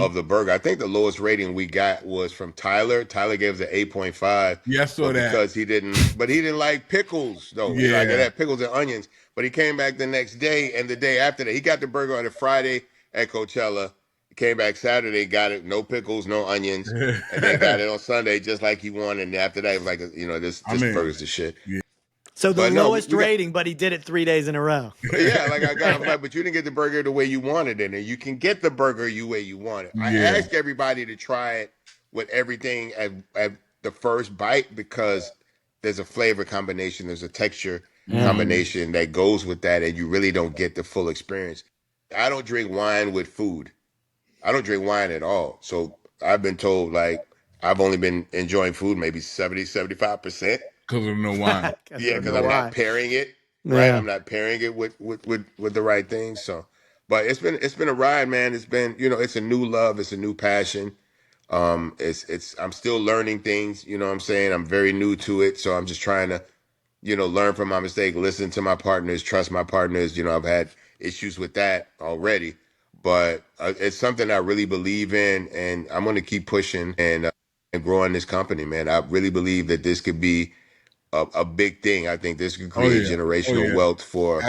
of the burger. I think the lowest rating we got was from Tyler. Tyler gave us an 8.5. Yeah, I saw that. Because he didn't like pickles, though. Yeah. Like, it had pickles and onions. But he came back the next day and the day after that. He got the burger on a Friday at Coachella. He came back Saturday, got it, no pickles, no onions. And then got it on Sunday just like he wanted. And after that, it was like, you know, this burger's the shit. Yeah. So the lowest rating, but he did it 3 days in a row. Yeah, like I got him, like, but you didn't get the burger the way you wanted it, and you can get the burger the way you want it. I asked everybody to try it with everything at the first bite because there's a flavor combination, there's a texture combination that goes with that, and you really don't get the full experience. I don't drink wine with food. I don't drink wine at all. So I've been told, like, I've only been enjoying food maybe 70-75%. Because of no wine. Yeah, because I'm not pairing it. Right, I'm not pairing it with the right things. So, but it's been a ride, man. It's been, you know, it's a new love, it's a new passion. I'm still learning things. You know what I'm saying? I'm very new to it, so I'm just trying to, you know, learn from my mistake, listen to my partners, trust my partners. You know, I've had issues with that already, but it's something I really believe in, and I'm going to keep pushing and growing this company, man. I really believe that this could be a big thing. I think this could create generational wealth for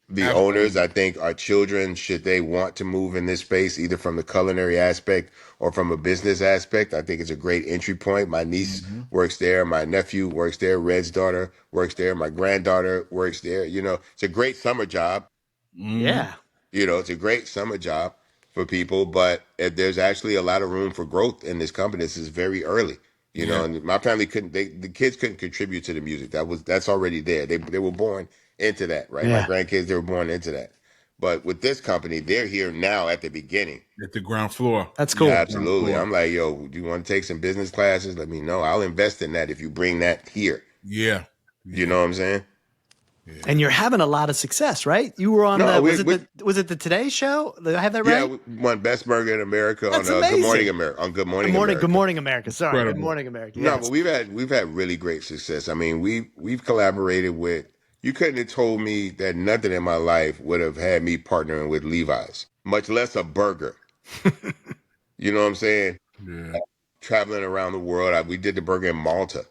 the owners. I think our children, should they want to move in this space, either from the culinary aspect or from a business aspect, I think it's a great entry point. My niece works there. My nephew works there. Red's daughter works there. My granddaughter works there. You know, it's a great summer job. Yeah. It's a great summer job for people, but there's actually a lot of room for growth in this company. This is very early, and my family the kids couldn't contribute to the music. That's already there. They were born into that, right? Yeah. My grandkids, they were born into that. But with this company, they're here now at the beginning. At the ground floor. That's cool. Yeah, absolutely. I'm like, yo, do you want to take some business classes? Let me know. I'll invest in that if you bring that here. Yeah. You know what I'm saying? Yeah. And you're having a lot of success, right? You were on was it the Today Show? Did I have that right? Yeah, we won Best Burger in America That's on amazing. Good Morning America. On Good Morning America. Good Morning America. Sorry, Incredible. Good Morning America. No, Yes. but we've had really great success. I mean, we've collaborated with. You couldn't have told me that nothing in my life would have had me partnering with Levi's, much less a burger. You know what I'm saying? Yeah. Traveling around the world, we did the burger in Malta.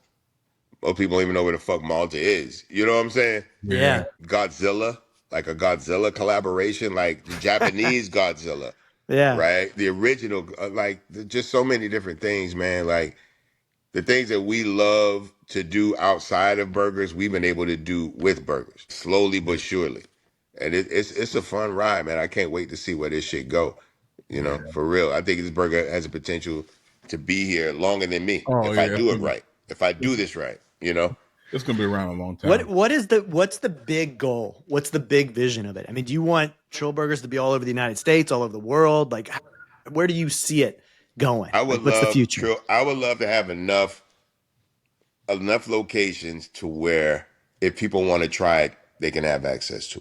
Most people don't even know where the fuck Malta is. You know what I'm saying? Yeah. Godzilla, like a Godzilla collaboration, like the Japanese Godzilla. Yeah. Right? The original, just so many different things, man. Like the things that we love to do outside of burgers, we've been able to do with burgers, slowly but surely. And it's a fun ride, man. I can't wait to see where this shit go. For real. I think this burger has the potential to be here longer than me if I do it right. If I do this right, It's gonna be around a long time. What's the big goal? What's the big vision of it? I mean, do you want Trill Burgers to be all over the United States, all over the world? Like, where do you see it going? What's the future? I would love to have enough locations to where if people want to try it, they can have access to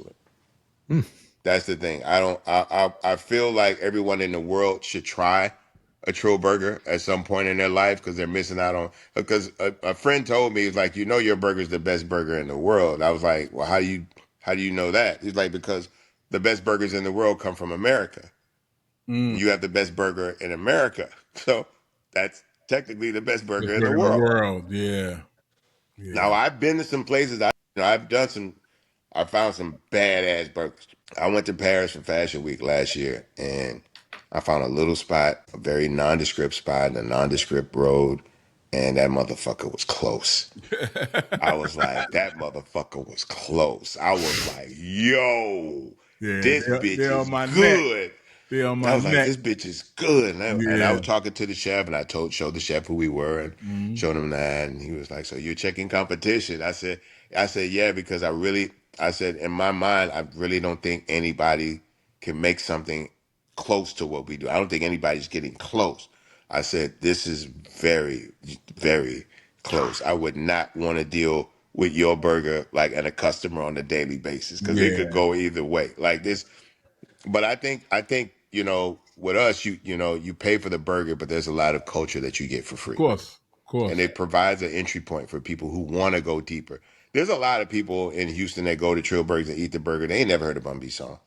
it. That's the thing. I feel like everyone in the world should try a Trill Burger at some point in their life because they're missing out on. Because a friend told me, he's like, your burger's the best burger in the world. I was like, well, how do you know that? He's like, because the best burgers in the world come from America. You have the best burger in America, so that's technically the best burger in the world. Yeah. Now I've been to some places. I found some badass burgers. I went to Paris for Fashion Week last year, and I found a little spot, a very nondescript spot in a nondescript road, and that motherfucker was close. I was like, that motherfucker was close. I was like, yo, this bitch is good. I was like, this bitch is good. And I was talking to the chef, and I showed the chef who we were and showed him that. And he was like, so you're checking competition? I said, yeah, because I said, in my mind, I really don't think anybody can make something close to what we do. I don't think anybody's getting close. I said, this is very, very close. I would not want to deal with your burger and a customer on a daily basis because it could go either way. Like this. But I think with us, you pay for the burger, but there's a lot of culture that you get for free. Of course. And it provides an entry point for people who want to go deeper. There's a lot of people in Houston that go to Trill Burgers and eat the burger. They ain't never heard a Bun B song.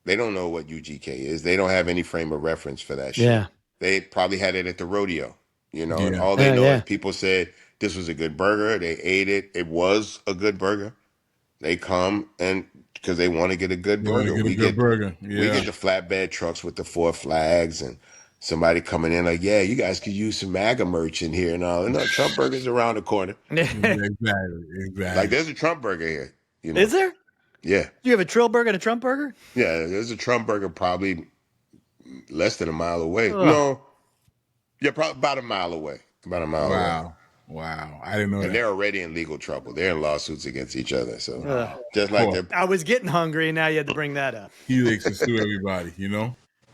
They don't know what UGK is. They don't have any frame of reference for that shit. Yeah. They probably had it at the rodeo, and all they know is people said this was a good burger. They ate it. It was a good burger. They come and because they want to get a good burger. We get the flatbed trucks with the 4 flags and somebody coming in like, yeah, you guys could use some MAGA merch in here and all. No, Trump Burger's around the corner. Exactly. Like there's a Trump Burger here. Is there? Yeah. You have a Trill Burger and a Trump Burger? Yeah, there's a Trump Burger probably less than a mile away. No. Yeah, probably about a mile away. About a mile away. Wow. I didn't know that. And they're already in legal trouble. They're in lawsuits against each other. So just like I was getting hungry and now you had to bring that up. He likes to sue everybody,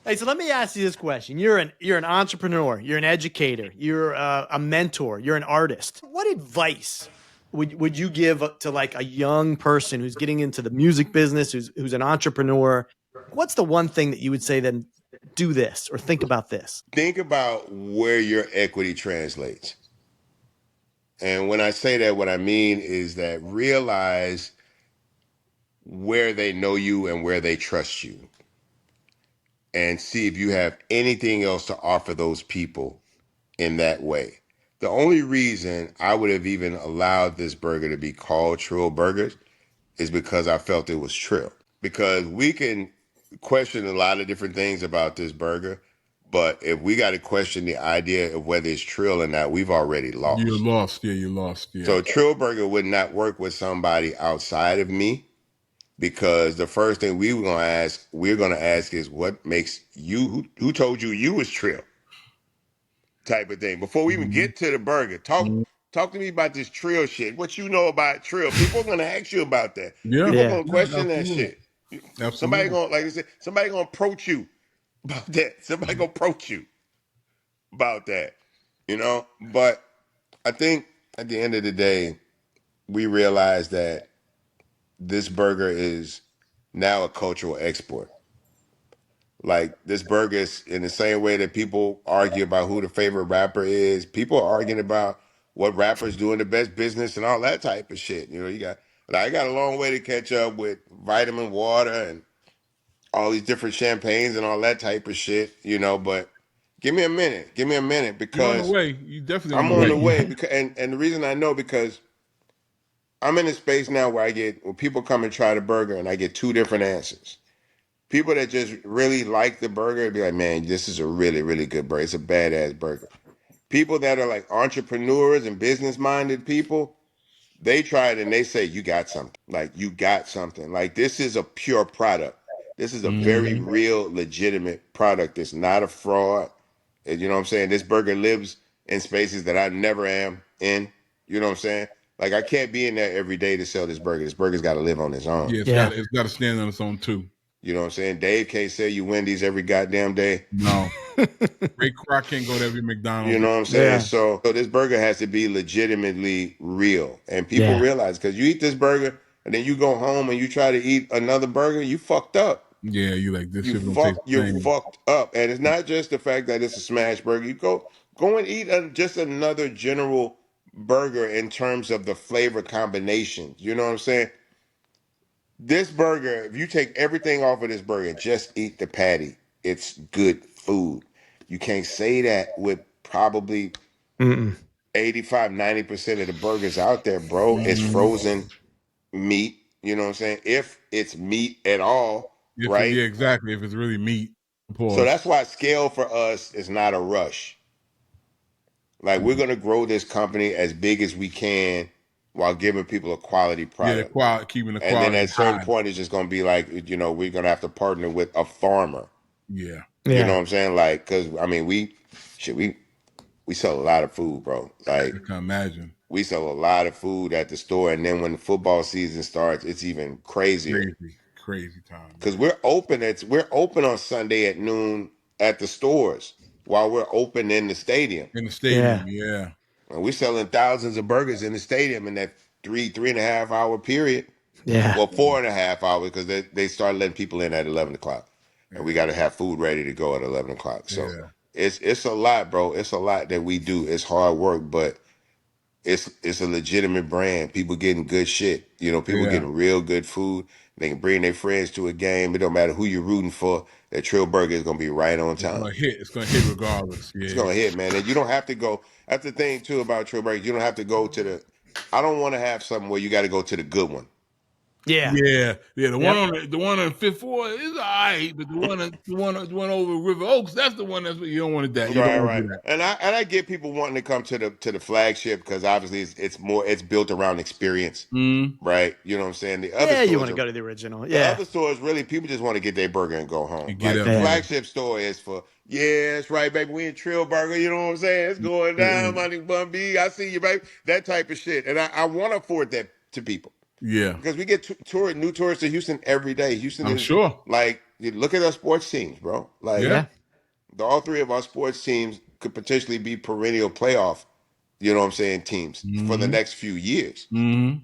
Hey, so let me ask you this question. You're an entrepreneur, you're an educator, you're a mentor, you're an artist. What advice would you give to a young person who's getting into the music business, who's an entrepreneur? What's the one thing that you would say then do this or think about this? Think about where your equity translates. And when I say that, what I mean is that realize where they know you and where they trust you. And see if you have anything else to offer those people in that way. The only reason I would have even allowed this burger to be called Trill Burgers is because I felt it was Trill. Because we can question a lot of different things about this burger, but if we got to question the idea of whether it's Trill or not, we've already lost. You lost. Yeah. So Trill Burger would not work with somebody outside of me because the first thing we're gonna ask is what makes you who told you was Trill type of thing. Before we even get to the burger, talk to me about this Trill shit. What you know about Trill? People are gonna ask you about that. Yeah. People are Yeah. gonna question that Absolutely. shit. Somebody Absolutely. gonna, like I said, somebody gonna approach you about that. Somebody gonna approach you about that. But I think at the end of the day, we realize that this burger is now a cultural export. Like this burger is in the same way that people argue about who the favorite rapper is. People are arguing about what rappers doing the best business and all that type of shit. I got a long way to catch up with vitamin water and all these different champagnes and all that type of shit. But give me a minute. Give me a minute You're on the because way. You definitely on I'm the on way. the way. Because and the reason I know because I'm in a space now where when people come and try the burger and I get two different answers. People that just really like the burger be like, man, this is a really, really good burger. It's a badass burger. People that are like entrepreneurs and business minded people, they try it and they say, you got something. Like, you got something. Like, this is a pure product. This is a very real, legitimate product. It's not a fraud. And you know what I'm saying? This burger lives in spaces that I never am in. You know what I'm saying? Like, I can't be in there every day to sell this burger. This burger's got to live on its own. Yeah, it's got to stand on its own too. You know what I'm saying? Dave can't sell you Wendy's every goddamn day. No. Ray Kroc can't go to every McDonald's. You know what I'm saying? Yeah. So this burger has to be legitimately real. And people realize, because you eat this burger and then you go home and you try to eat another burger, you fucked up. Yeah, you like this shit don't taste the You're same. fucked up. And it's not just the fact that it's a smash burger. You go and eat just another general burger in terms of the flavor combinations. You know what I'm saying? This burger, if you take everything off of this burger and just eat the patty, it's good food. You can't say that with probably 85, 90% of the burgers out there, bro. It's frozen meat. You know what I'm saying? If it's meat at all, right? Yeah, exactly. If it's really meat, So pause. that's why scale for us is not a rush. Like, we're going to grow this company as big as we can while giving people a quality product. Keeping the quality And then at a certain high. point, it's just going to be like, we're going to have to partner with a farmer. Yeah. You know what I'm saying? Like, because, I mean, we sell a lot of food, bro. Like, I can imagine. we sell a lot of food at the store. And then when the football season starts, it's even crazier. Crazy time. Because we're open on Sunday at noon at the stores while we're open in the stadium. In the stadium, yeah. And we're selling thousands of burgers in the stadium in that 3.5 hour period. Yeah. Well, 4.5 hours because they start letting people in at 11 o'clock. And we got to have food ready to go at 11 o'clock. So it's a lot, bro. It's a lot that we do. It's hard work, but it's a legitimate brand. People getting good shit. People getting real good food. They can bring their friends to a game. It don't matter who you're rooting for. That Trill Burger is gonna be right on time. It's gonna hit regardless. Yeah. It's gonna hit, man. And you don't have to go. That's the thing too about Trill Burger. You don't have to go to the. I don't want to have something where you got to go to the good one. Yeah. The one on Fifth Floor is alright, but the one over River Oaks, that's the one that's what you don't want that. You don't want to do that. And I get people wanting to come to the flagship because obviously it's built around experience, right? You know what I'm saying? The other you want to go to the original. The other stores really people just want to get their burger and go home. Like the flagship store is for that's right, baby. We in Trill Burger. You know what I'm saying? It's going down, my nigga Bun B. I see you, baby. That type of shit, and I want to afford that to people. Yeah, because we get new tourists to Houston every day. Houston is sure. Like, you look at our sports teams, bro. Like, all three of our sports teams could potentially be perennial playoff. You know what I'm saying? Teams for the next few years. We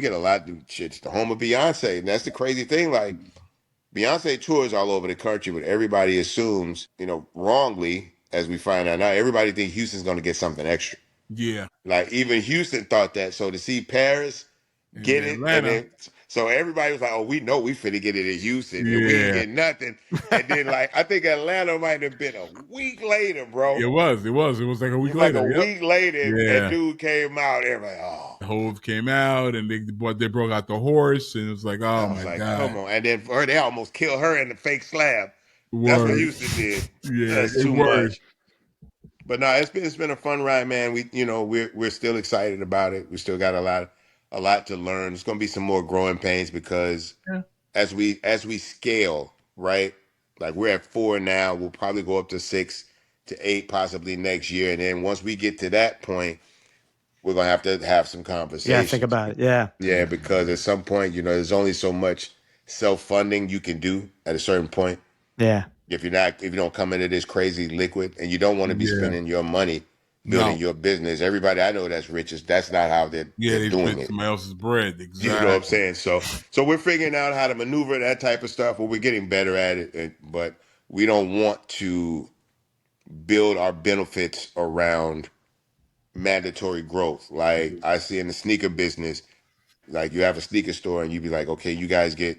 get a lot of shit. It's the home of Beyonce, and that's the crazy thing. Like, Beyonce tours all over the country, but everybody assumes, wrongly, as we find out now, everybody thinks Houston's going to get something extra. Yeah, like even Houston thought that. So to see Paris get it, and then so everybody was like, "Oh, we know we finna get it in Houston, and we ain't get nothing." And then I think Atlanta might have been a week later, bro. It was like a week later. Like a week later, and dude came out. Everybody, Hove came out, and they broke out the horse, and it was like, oh my god, come on! And then they almost killed her in the fake slab. That's what Houston did. That's too much. But no, it's been a fun ride, man. We're still excited about it. We still got a lot a lot to learn. There's going to be some more growing pains because as we scale, right? Like we're at 4 now, we'll probably go up to 6 to 8 possibly next year, and then once we get to that point, we're gonna have to have some conversations. Yeah, think about it. Yeah. Yeah, because at some point, there's only so much self-funding you can do at a certain point. Yeah. If you don't come into this crazy liquid, and you don't want to be spending your money building your business. Everybody I know that's rich that's not how they're they doing it. Somebody else's bread. Exactly. You know what I'm saying? So we're figuring out how to maneuver that type of stuff. Well, we're getting better at it, but we don't want to build our benefits around mandatory growth. Like I see in the sneaker business, like you have a sneaker store and you be like, okay, you guys get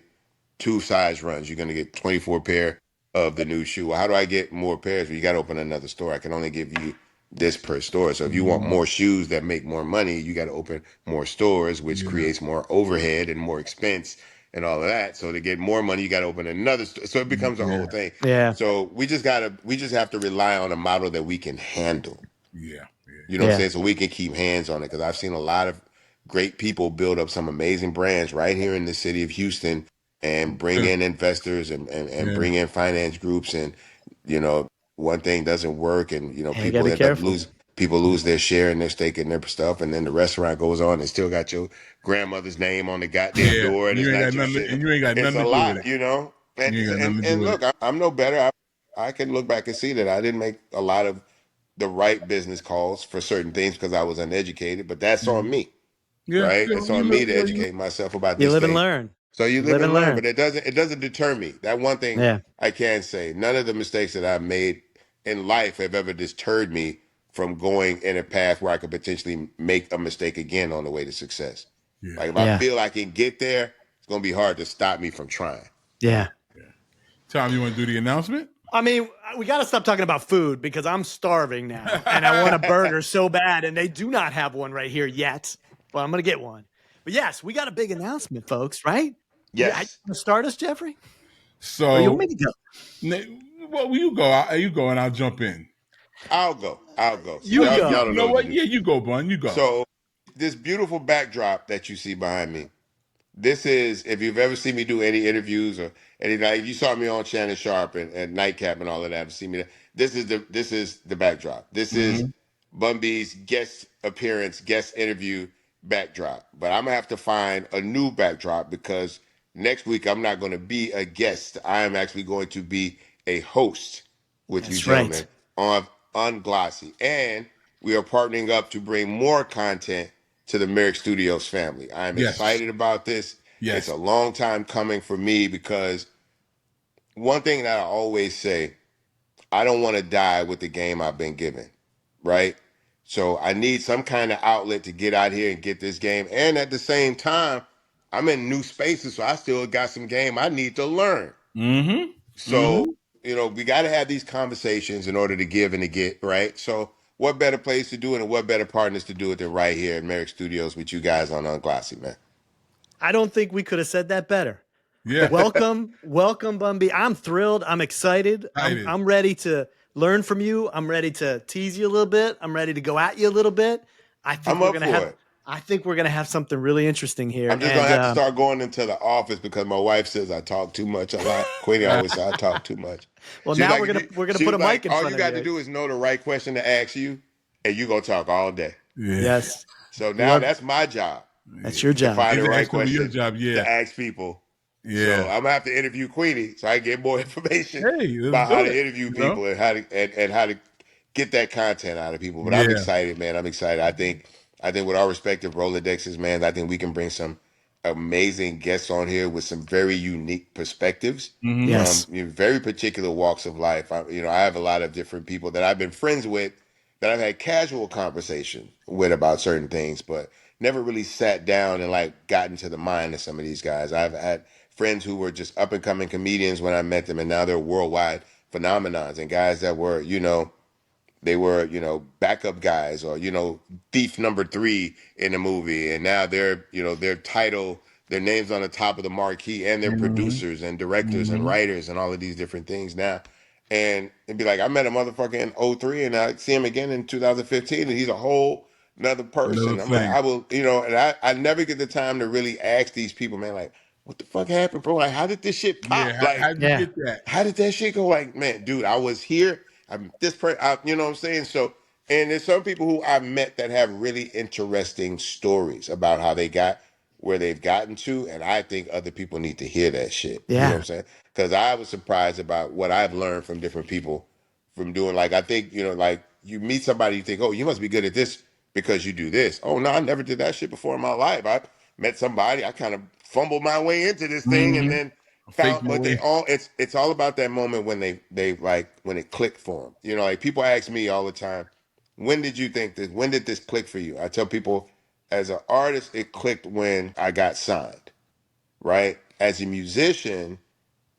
2 size runs. You're going to get 24 pair of the new shoe. Well, how do I get more pairs? Well, you got to open another store. I can only give you this per store. So if you want more shoes that make more money, you got to open more stores, which creates more overhead and more expense and all of that. So to get more money, you got to open another store. So it becomes a whole thing. Yeah. So we just have to rely on a model that we can handle. Yeah. You know what I'm saying? So we can keep hands on it, because I've seen a lot of great people build up some amazing brands right here in the city of Houston and bring in investors and bring in finance groups. And, one thing doesn't work, and, people lose their share and their stake in their stuff. And then the restaurant goes on and still got your grandmother's name on the goddamn door. And you ain't got nothing to do with it. And look, I'm no better. I can look back and see that I didn't make a lot of the right business calls for certain things because I was uneducated, but that's on me, right? It's on me to educate myself about this. You live thing. and learn. So you live and learn, but it doesn't deter me. That one thing I can say, none of the mistakes that I've made in life have ever deterred me from going in a path where I could potentially make a mistake again on the way to success. Like if I feel I can get there, it's gonna be hard to stop me from trying. Yeah. Tom, you want to do the announcement? I mean, we got to stop talking about food because I'm starving now and I want a burger so bad, and they do not have one right here yet. Well, I'm going to get one. But yes, we got a big announcement, folks, right? Yes. You want to start us, Jeffrey? So, or you want me to go? Well, you go, and I'll jump in. I'll go. You go. Y'all don't know what? Yeah, you go, Bun. You go. So, this beautiful backdrop that you see behind me, this is, if you've ever seen me do any interviews or anything, if you saw me on Shannon Sharp and Nightcap and all of that, see me there. This is the backdrop. This is Bun B's guest appearance, guest interview backdrop. But I'm gonna have to find a new backdrop because next week I'm not going to be a guest. I am actually going to be a host with you gentlemen on Unglossy, and we are partnering up to bring more content to the Merrick Studios family. I'm excited about this. It's a long time coming for me because one thing that I always say, I don't want to die with the game I've been given, right? So I need some kind of outlet to get out here and get this game. And at the same time, I'm in new spaces, so I still got some game I need to learn. So, we got to have these conversations in order to give and to get, right? So what better place to do it and what better partners to do it than right here at Merrick Studios with you guys on Unglossy, man? I don't think we could have said that better. Yeah. Welcome, Bun B. I'm thrilled. I'm excited. I'm ready to learn from you. I'm ready to tease you a little bit. I'm ready to go at you a little bit. I think we're gonna have something really interesting here. I'm just gonna have to start going into the office because my wife says I talk too much a lot. Queenie always says I talk too much. Well, now we're gonna put a mic in front of you. All you got to do is know the right question to ask you, and you gonna talk all day. Yeah. Yes. So now that's my job. That's your job. To find the right question your job, to ask people. Yeah. So I'm gonna have to interview Queenie so I can get more information about how to interview people and how to get that content out of people. But I'm excited, man. I'm excited. I think with our respective Rolodexes, man, I think we can bring some amazing guests on here with some very unique perspectives. Yes. Very particular walks of life. I have a lot of different people that I've been friends with that I've had casual conversation with about certain things, but never really sat down and gotten to the mind of some of these guys. I've had friends who were just up and coming comedians when I met them, and now they're worldwide phenomenons, and guys that were, they were, backup guys or, thief number 3 in a movie. And now they're, their names on the top of the marquee, and they're producers and directors and writers and all of these different things now. And it'd be like, I met a motherfucker in 2003 and I see him again in 2015 and he's a whole another person. I'm like, I will, and I never get the time to really ask these people, man, like, what the fuck happened, bro? Like, how did this shit pop? Yeah, Like, how'd you get that? how did that shit go? Like, man, dude, I was here. I'm this person, you know what I'm saying? So, and there's some people who I've met that have really interesting stories about how they got where they've gotten to. And I think other people need to hear that shit. You know what I'm saying? Because I was surprised about what I've learned from different people from doing, like, I think, like you meet somebody, you think, oh, you must be good at this because you do this. Oh, no, I never did that shit before in my life. I met somebody, I kind of fumbled my way into this thing and then found what they all, it's all about that moment when they like, when it clicked for them. Like people ask me all the time, when did you think this, when did this click for you? I tell people, as an artist, it clicked when I got signed, right? As a musician,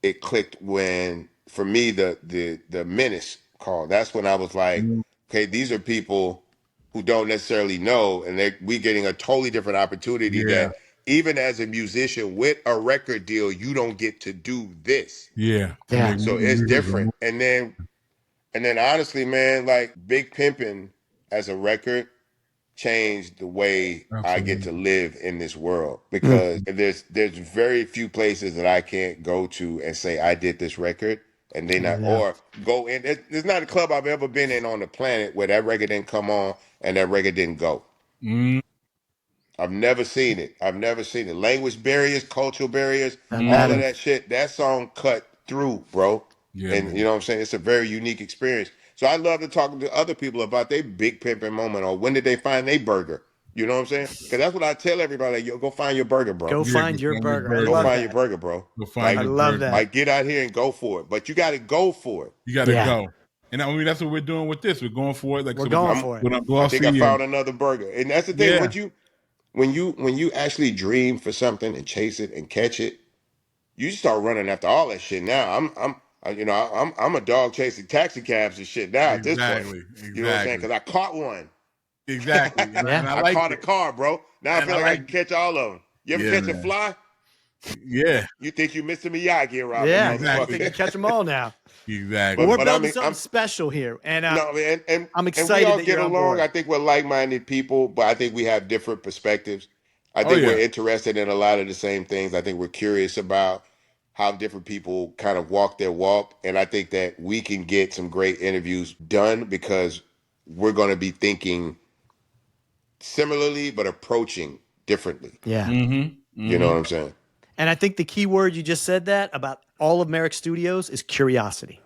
it clicked when, for me, the menace call. That's when I was like, okay, these are people who don't necessarily know, and we getting a totally different opportunity that even as a musician with a record deal, you don't get to do this. Yeah. So it's different. And then honestly, man, like Big Pimpin' as a record changed the way I get to live in this world, because there's very few places that I can't go to and say I did this record and they not, or go in. There's not a club I've ever been in on the planet where that record didn't come on and that record didn't go. I've never seen it. Language barriers, cultural barriers, all of that shit. That song cut through, bro. And you know what I'm saying? It's a very unique experience. So I love to talk to other people about their big pimping moment, or when did they find their burger? You know what I'm saying? Because that's what I tell everybody. Like, yo, go find your burger, bro. Go find your burger. I Go love find that. your burger, bro. I love that. Like, get out here and go for it. But you got to go for it. You got to go. And I mean, that's what we're doing with this. We're going for it. Like, we're going for it. I think I found another burger. And that's the thing. When you actually dream for something and chase it and catch it, you start running after all that shit. Now I'm a dog chasing taxi cabs and shit now at this point. You know what I'm saying? Because I caught one. Exactly. And I caught a car, bro. Now I feel like I can catch all of them. You ever catch a fly? Yeah. You think you Mr. Miyagi, Rob? Yeah, I think you catch them all now. Exactly. But we're building something special here, and I'm excited. And we all that get you're along. I think we're like-minded people, but I think we have different perspectives. I think we're interested in a lot of the same things. I think we're curious about how different people kind of walk their walk, and I think that we can get some great interviews done because we're going to be thinking similarly, but approaching differently. Yeah. You know what I'm saying? And I think the key word you just said that about all of Merrick Studios is curiosity.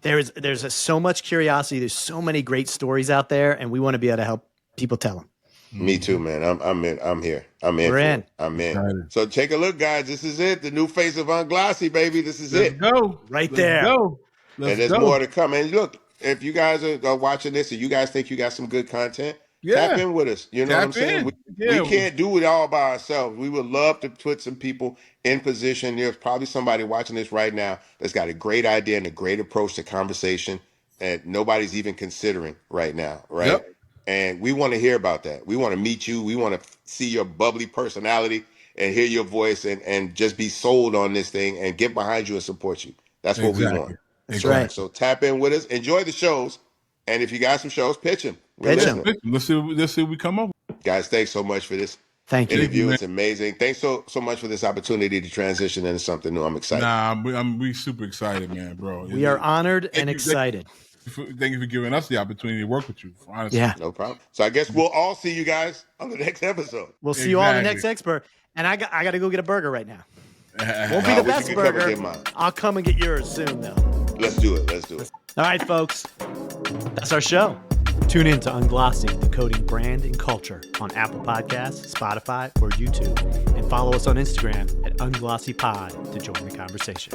There's so much curiosity. There's so many great stories out there, and we want to be able to help people tell them. Me too, man. I'm in. I'm here. I'm in. We're in. I'm in. So take a look, guys. This is it. The new face of Unglossy, baby. This is it. Go right there. Go. And there's more to come. And look, if you guys are watching this and you guys think you got some good content, tap in with us. You know what I'm saying? We can't do it all by ourselves. We would love to put some people in position. There's probably somebody watching this right now that's got a great idea and a great approach to conversation and nobody's even considering right now, right? Yep. And we want to hear about that. We want to meet you. We want to see your bubbly personality and hear your voice and just be sold on this thing and get behind you and support you. That's what we want. That's right. So tap in with us. Enjoy the shows. And if you got some shows, pitch them. Pitch them. Let's see what we come up with. Guys, thanks so much for this interview. It's amazing. Thanks so much for this opportunity to transition into something new. I'm excited. We super excited, man, bro. We are honored and excited. Thank you for giving us the opportunity to work with you. Honestly. Yeah. No problem. So I guess we'll all see you guys on the next episode. We'll see you all on the next expert. And I got to go get a burger right now. Won't be the best burger. I'll come and get yours soon, though. Let's do it. All right, folks. That's our show. Tune in to Unglossy, Decoding Brand and Culture on Apple Podcasts, Spotify, or YouTube. And follow us on Instagram at UnglossyPod to join the conversation.